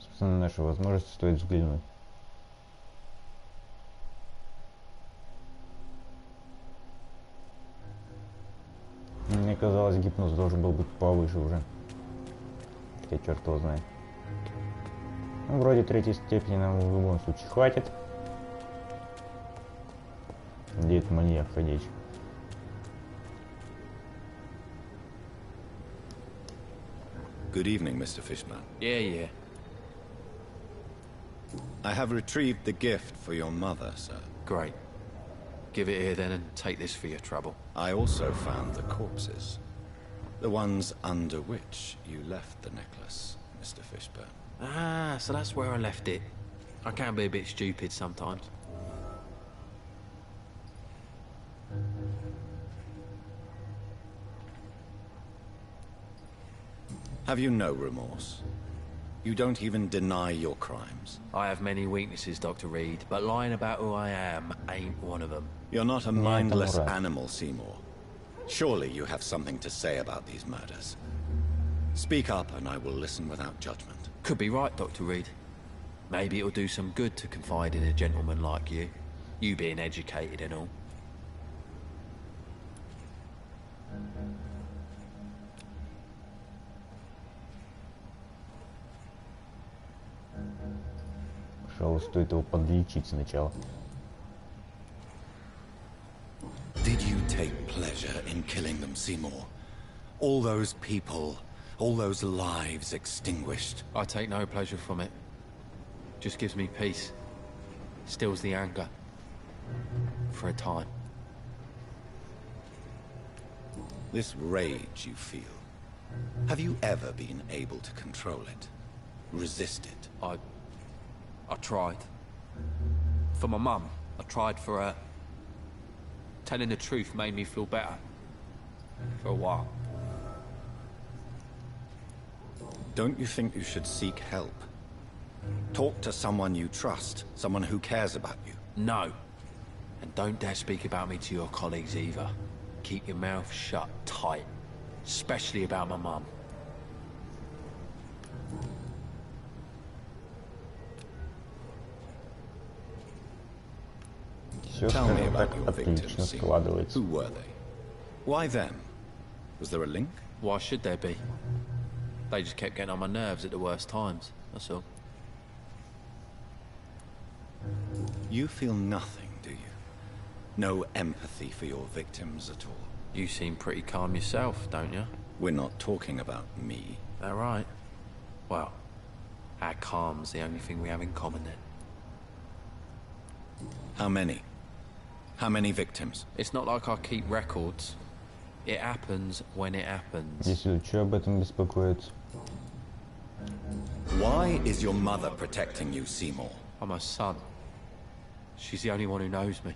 S1: Собственно, на нашу возможность стоит взглянуть. Мне казалось, гипноз должен был быть повыше уже. Хотя черт его знает. Ну, вроде третьей степени нам в любом случае хватит. Где этот маньяк ходячий?
S5: Good evening, Mr. Fishburne.
S11: Yeah.
S5: I have retrieved the gift for your mother, sir.
S11: Great. Give it here then and take this for your trouble.
S5: I also found the corpses. The ones under which you left the necklace, Mr. Fishburne.
S11: Ah, so that's where I left it. I can be a bit stupid sometimes.
S5: Have you no remorse? You don't even deny your crimes.
S11: I have many weaknesses, Dr. Reed, but lying about who I am ain't one of them.
S5: You're not a mindless animal, Seymour. Surely you have something to say about these murders. Speak up and I will listen without judgment.
S11: Could be right, Dr. Reed. Maybe it'll do some good to confide in a gentleman like you. You being educated and all.
S1: Пожалуй, стоит его подлечить сначала.
S5: Did you take pleasure in killing them, Seymour? All those people, all those lives extinguished.
S11: I take no pleasure from it. Just gives me peace. Stills the anger. For a time.
S5: This rage you feel, have you ever been able to control it? Resist it?
S11: I tried. For my mum. I tried for her. Telling the truth made me feel better. For a while.
S5: Don't you think you should seek help? Talk to someone you trust, someone who cares about you.
S11: No. And don't dare speak about me to your colleagues either. Keep your mouth shut tight. Especially about my mum.
S5: Tell me about your victims, Seymour. Who were they? Why them? Was there a link?
S11: Why should there be? They just kept getting on my nerves at the worst times, that's all.
S5: You feel nothing, do you? No empathy for your victims at all?
S11: You seem pretty calm yourself, don't you?
S5: We're not talking about me.
S11: That right? Well, our calm's the only thing we have in common then.
S5: How many? How many victims?
S11: It's not like I keep records. It happens when it happens.
S1: Если что об этом беспокоиться?
S5: Why is your mother protecting you, Seymour?
S11: I'm her son. She's the only one who knows me.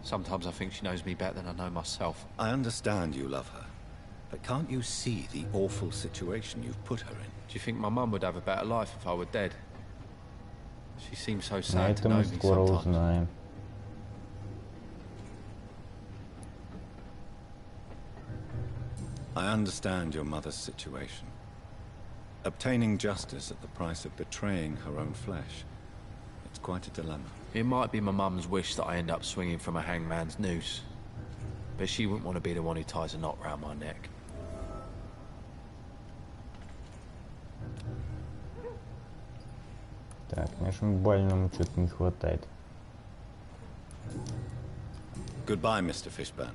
S11: Sometimes I think she knows me better than I know myself.
S5: I understand you love her, but can't you see the awful situation you've put her in?
S11: Do you think my mum would have a better life if I were dead? She seems so sad to know me sometimes.
S1: Узнаем.
S5: I understand your mother's situation. Obtaining justice at the price of betraying her own flesh. It's quite a dilemma.
S11: It might be my mum's wish that I end up swinging from a hangman's noose. But she wouldn't want to be the one who ties a knot round my neck.
S1: Так, нашему больному что-то не хватает.
S5: Goodbye, Mr. Fishburne.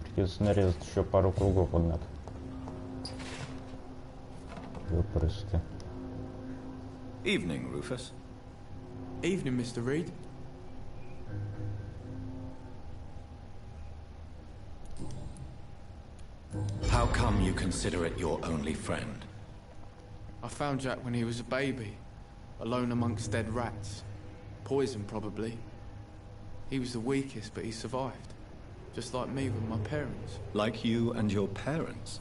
S1: Придется нарезать еще пару кругов, однако. Выпрыжки.
S5: Evening, Rufus.
S13: Evening, Mr. Reed.
S5: How come you consider it your only friend?
S13: I found Jack when he was a baby, alone amongst dead rats. Poison, probably. He was the weakest, but he survived. Just like me with my parents.
S5: Like you and your parents?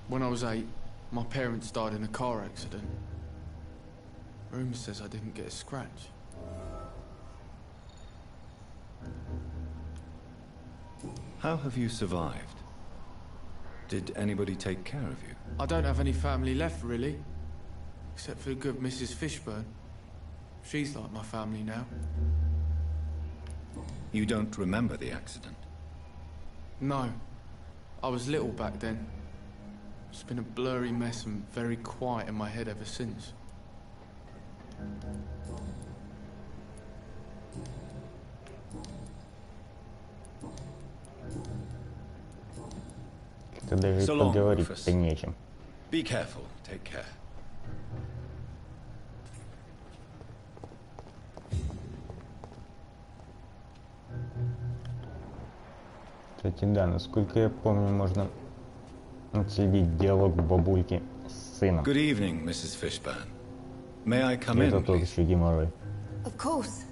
S13: When I was 8, my parents died in a car accident. Rumour says I didn't get a scratch.
S5: How have you survived? Did anybody take care of you?
S13: I don't have any family left, really. Except for the good Mrs. Fishburne. She's like my family now.
S5: You don't remember the accident?
S13: No. I was little back then. It's been a blurry mess and very quiet in my head ever since.
S1: Даже
S5: So long,
S1: поговорить-то
S5: Rufus.
S1: нечем.
S5: Be careful. Take care.
S1: Кстати, да, насколько я помню, можно отследить диалог бабульки с сыном.
S5: Good evening, Mrs. Fishburne. May I come
S1: Это
S5: in,
S1: тот
S5: please?
S1: еще геморрой.
S4: Of course.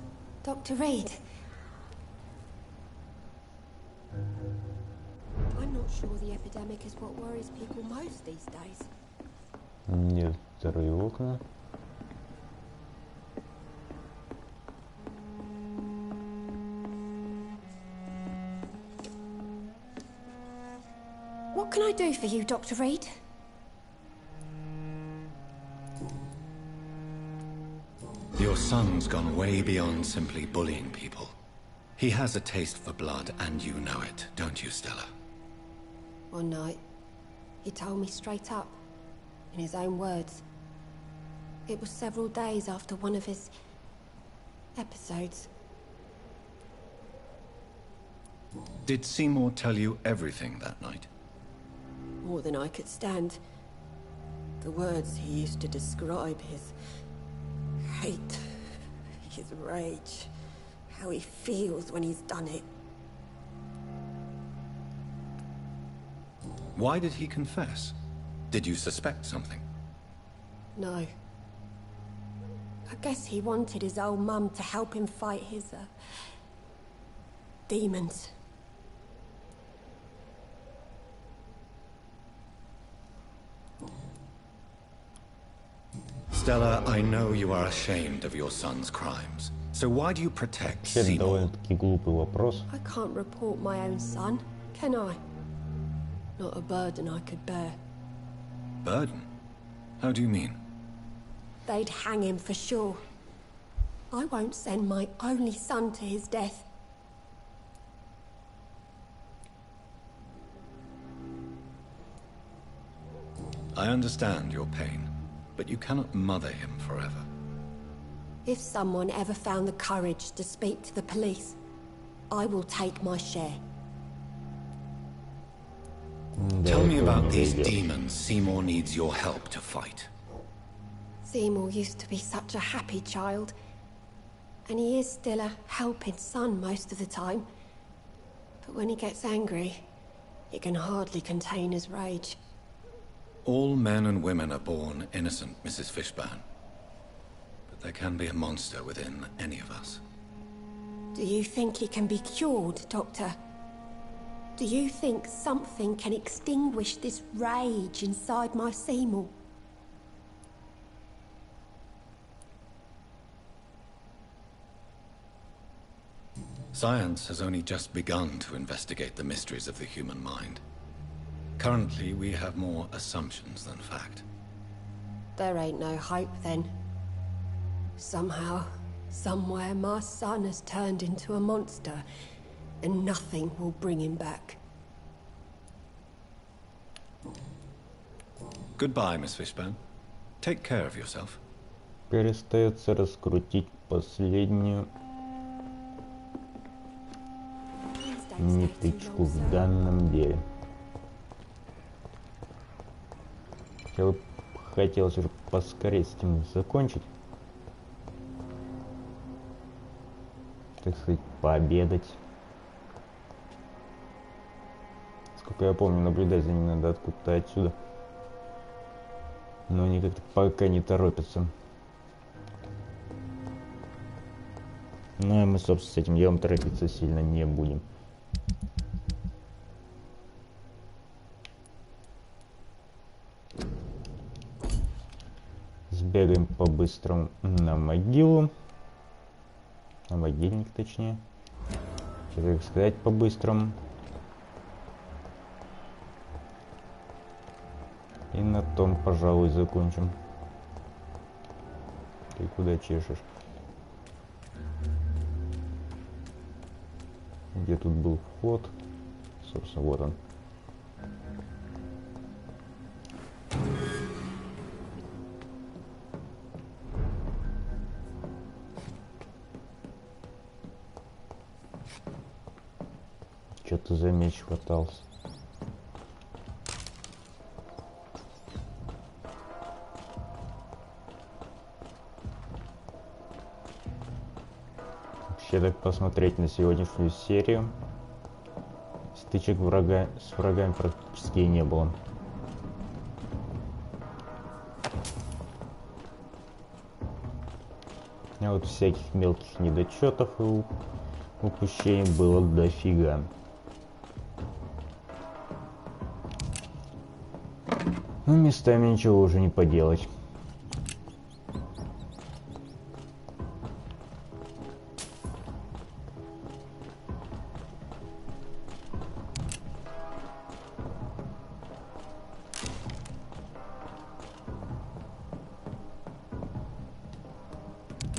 S4: Dr. Reed. I'm not sure the epidemic is what worries people most these days.
S1: Нет, вторые окна.
S4: What can I do for you, Dr. Reed?
S5: Your son's gone way beyond simply bullying people. He has a taste for blood, and you know it, don't you, Stella?
S4: One night, he told me straight up, in his own words. It was several days after one of his episodes.
S5: Did Seymour tell you everything that night?
S4: More than I could stand. The words he used to describe his hate, his rage, how he feels when he's done it.
S5: Why did he confess? Did you suspect something?
S4: No. I guess he wanted his old mum to help him fight his, demons.
S5: Stella, I know you are ashamed of your son's crimes. So why do you protect
S1: Это
S5: Seymour?
S1: довольно-таки глупый вопрос.
S4: I can't report my own son, can I? Not a burden I could bear.
S5: Burden? How do you mean?
S4: They'd hang him for sure. I won't send my only son to his death.
S5: I understand your pain, but you cannot mother him forever.
S4: If someone ever found the courage to speak to the police, I will take my share.
S5: Tell me about these demons Seymour needs your help to fight.
S4: Seymour used to be such a happy child. And he is still a helping son most of the time. But when he gets angry, he can hardly contain his rage.
S5: All men and women are born innocent, Mrs. Fishburne. But there can be a monster within any of us.
S4: Do you think he can be cured, Doctor? Do you think something can extinguish this rage inside my Seymour?
S5: Science has only just begun to investigate the mysteries of the human mind. Currently, we have more assumptions than fact.
S4: There ain't no hope then. Somehow, somewhere, my son has turned into a monster, and nothing will bring him back.
S5: Goodbye, Miss Fishburne. Take care of yourself.
S1: Перестается раскрутить последнюю ниточку в данном деле. Хотелось уже поскорее с этим закончить. Так сказать, пообедать. Сколько я помню, наблюдать за ним надо откуда-то отсюда. Но они как-то пока не торопятся. Ну и мы, собственно, с этим делом торопиться сильно не будем. Сбегаем по-быстрому на могилу. На могильник, точнее. Как сказать по-быстрому. И на том, пожалуй, закончим. Ты куда чешешь? Где тут был вход? Собственно, вот он. Что-то за меч хватался. Вообще, так посмотреть на сегодняшнюю серию, стычек с врагами практически не было. А вот всяких мелких недочетов и упущений было дофига. Ну, местами ничего уже не поделать.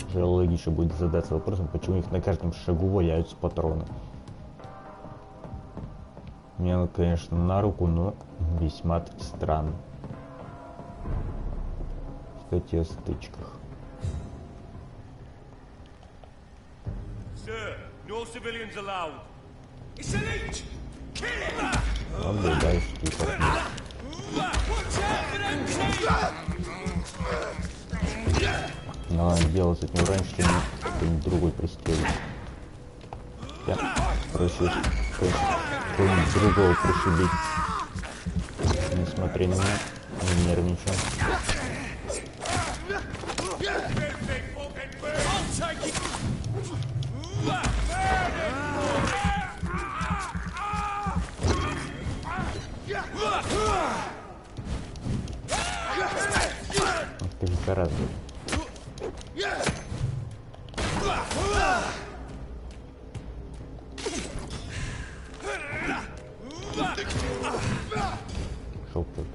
S1: Уже логично будет задаться вопросом, почему их на каждом шагу валяются патроны. Мне оно, конечно, на руку, но весьма-таки странно. Кстати, о стычках. Наблюдаешь, типа. Надо делать от него раньше, чем кто-нибудь другой пристрелит. Я проще кого-нибудь другого пришибить. Не смотри на меня, не нервничай. Ах ты же зараза. Шел тут.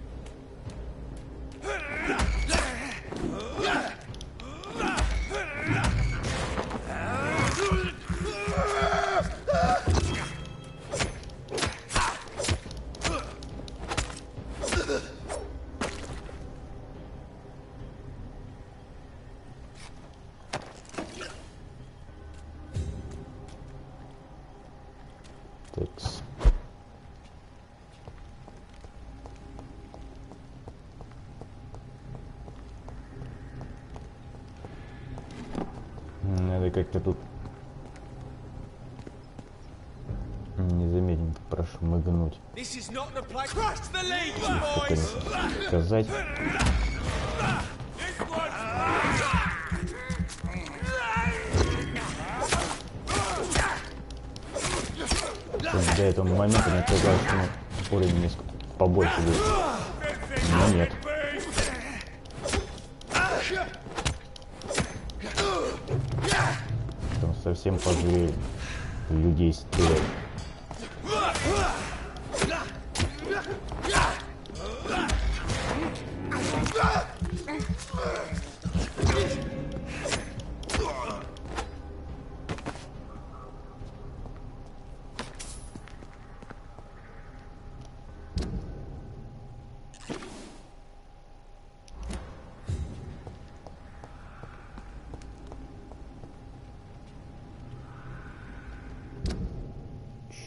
S1: Такс. Надо как-то тут незаметненько прошмыгнуть. Сказать. До этого момента мне казалось, что уровень несколько побольше будет. Но нет. Там совсем позже людей стреляют.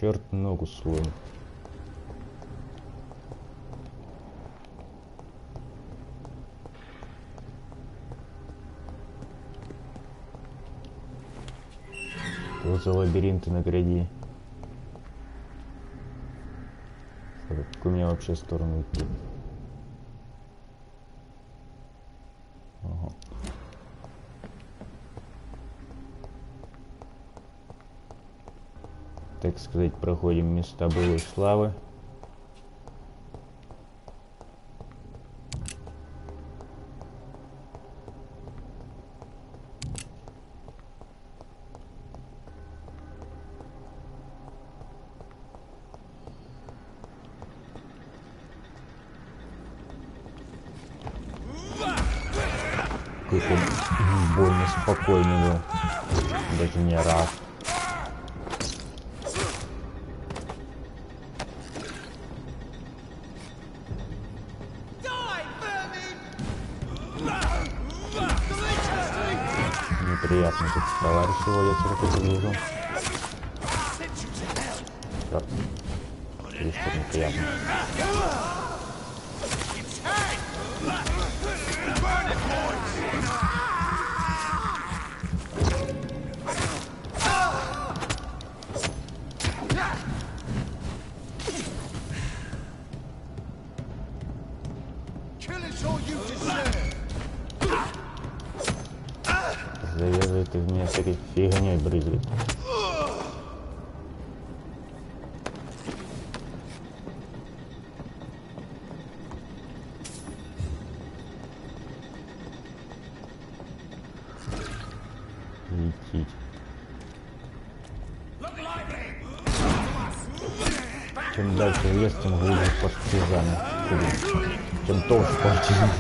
S1: Черт ногу сломит. Что за лабиринты на гряди? В какую мне вообще сторону идти? Ага. Так сказать, проходим места былой славы. Какой-то больно спокойный был. Даже не рад. Неприятно тут товарищи водятся, как я вижу. Черт. Слишком неприятно. Завязывай ты в меня всякой фигней брызгать. лететь. Чем дальше в лес, тем глубже партизаны. Чем толще партизаны.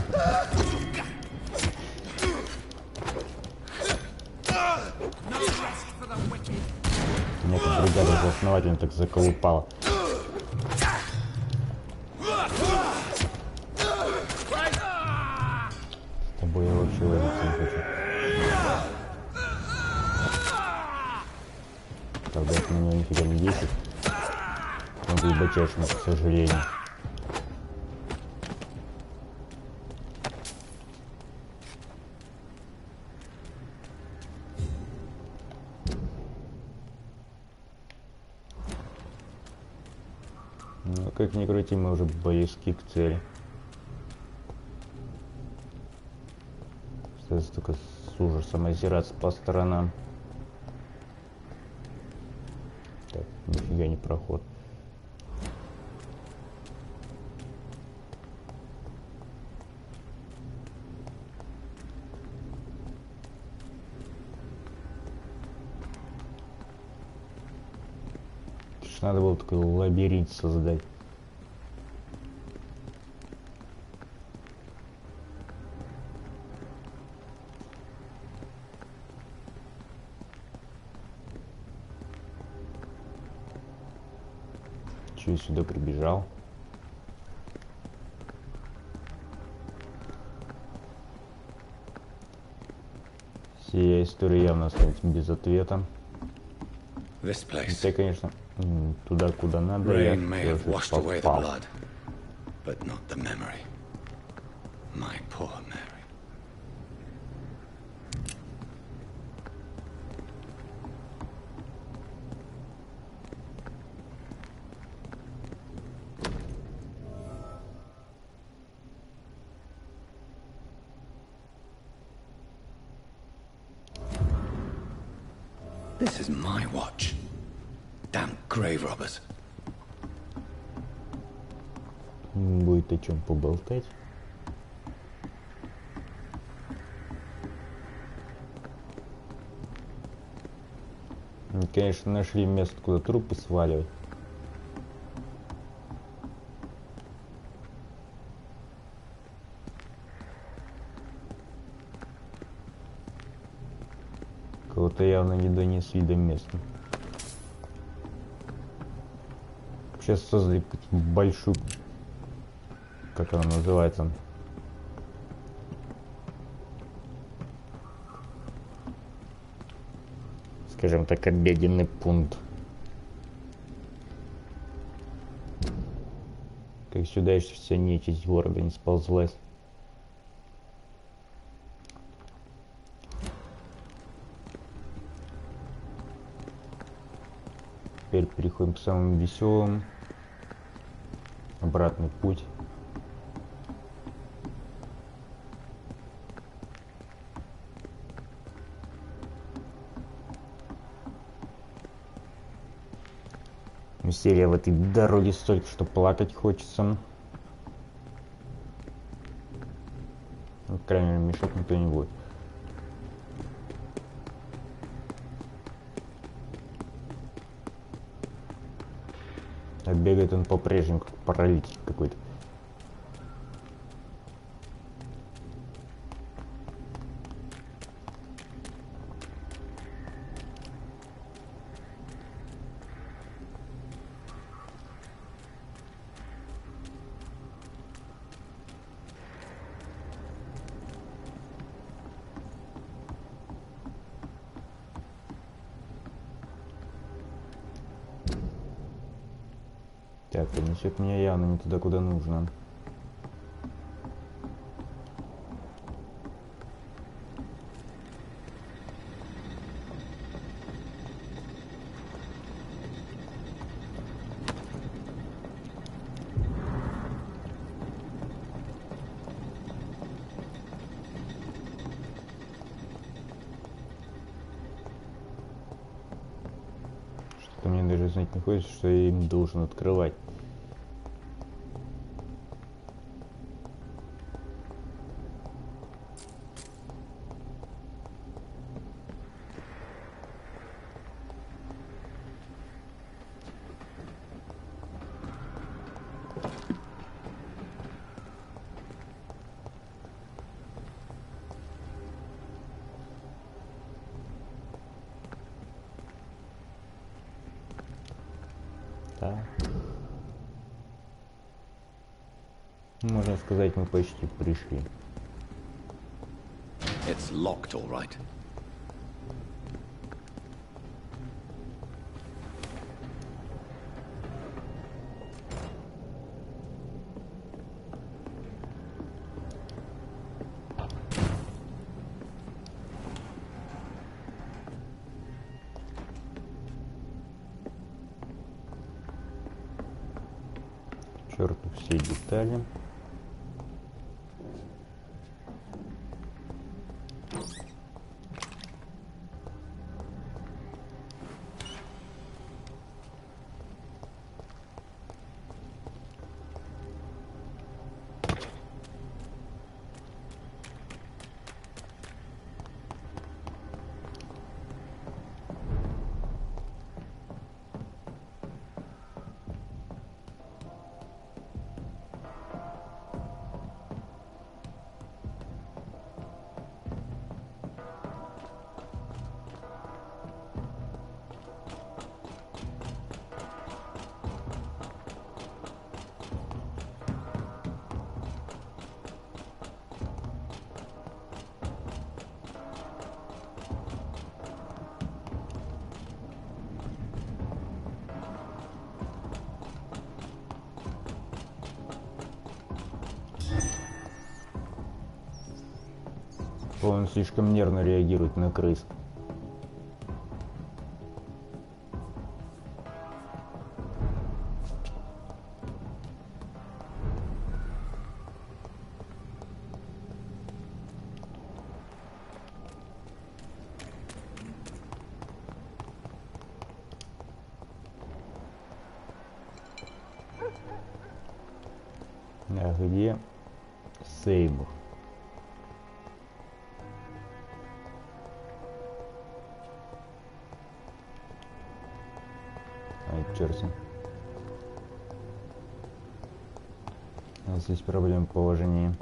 S1: Мне эта бригада уже основательно так заколупала. С тобой я вообще возиться не хочу. Правда, это на него нифига не весит. Он глубочайший, к сожалению. Но как ни крути, мы уже близки к цели. Остается только с ужасом озираться по сторонам. Так, нифига не проход. Надо было такой лабиринт создать. Че я сюда прибежал? Сия история явно останется без ответа. Хотя, конечно, туда, куда надо, я все же попал.
S5: This is my watch. Damn grave robbers.
S1: Будет о чем поболтать. И, конечно, нашли место, куда трупы сваливать. Кого-то явно не донесли до места. Сейчас создали большую, как она называется, скажем так, обеденный пункт. Как сюда еще вся нечисть города не сползлась. Теперь переходим к самым веселым. Обратный путь. Мистерия в этой дороге столько, что плакать хочется. Ну, по крайней мере, мешать никто не будет. А бегает он по-прежнему, как паралитик какой-то. Так, несет меня явно не туда, куда нужно. Что мне даже знать не хочется, что я им должен открывать. Да. Можно сказать, мы почти пришли.
S5: It's locked, all right.
S1: Черту все детали. Он слишком нервно реагирует на крыс. А где Сейбр? Черти. У нас есть проблемы в положении.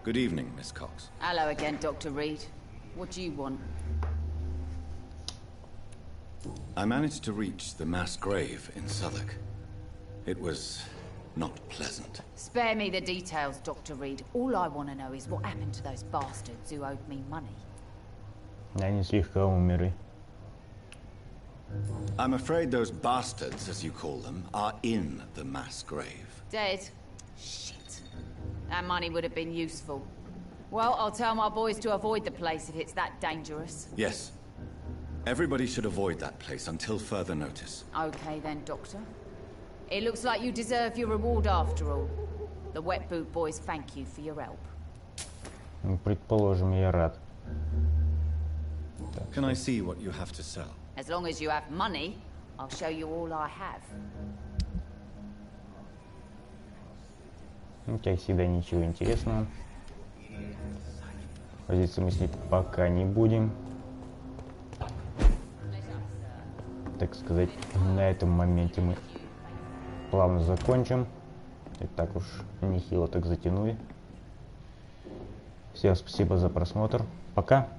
S5: Good evening, Miss Cox.
S14: Hello again, Dr. Reed. What do you want?
S5: I managed to reach the mass grave in Southwark. It was not pleasant.
S14: Spare me the details, Dr. Reed. All I want to know is what happened to those bastards who owed me money.
S1: Они слегка умерли.
S5: I'm afraid those bastards, as you call them, are in the mass grave.
S14: Dead? Shit. That money would have been useful. Well, I'll tell my boys to avoid the place if it's that dangerous.
S5: Yes. Everybody should avoid that place until further notice.
S14: Okay then, Doctor. It looks like you deserve your reward after all. The Wet Boot boys thank you for your help.
S1: Предположим, я рад.
S5: Can I see what you have to sell?
S14: As long as you have money, I'll show you all I have.
S1: Как всегда, ничего интересного. Возиться мы с ней пока не будем. Так сказать, на этом моменте мы плавно закончим. И так уж нехило так затянули. Всем спасибо за просмотр. Пока.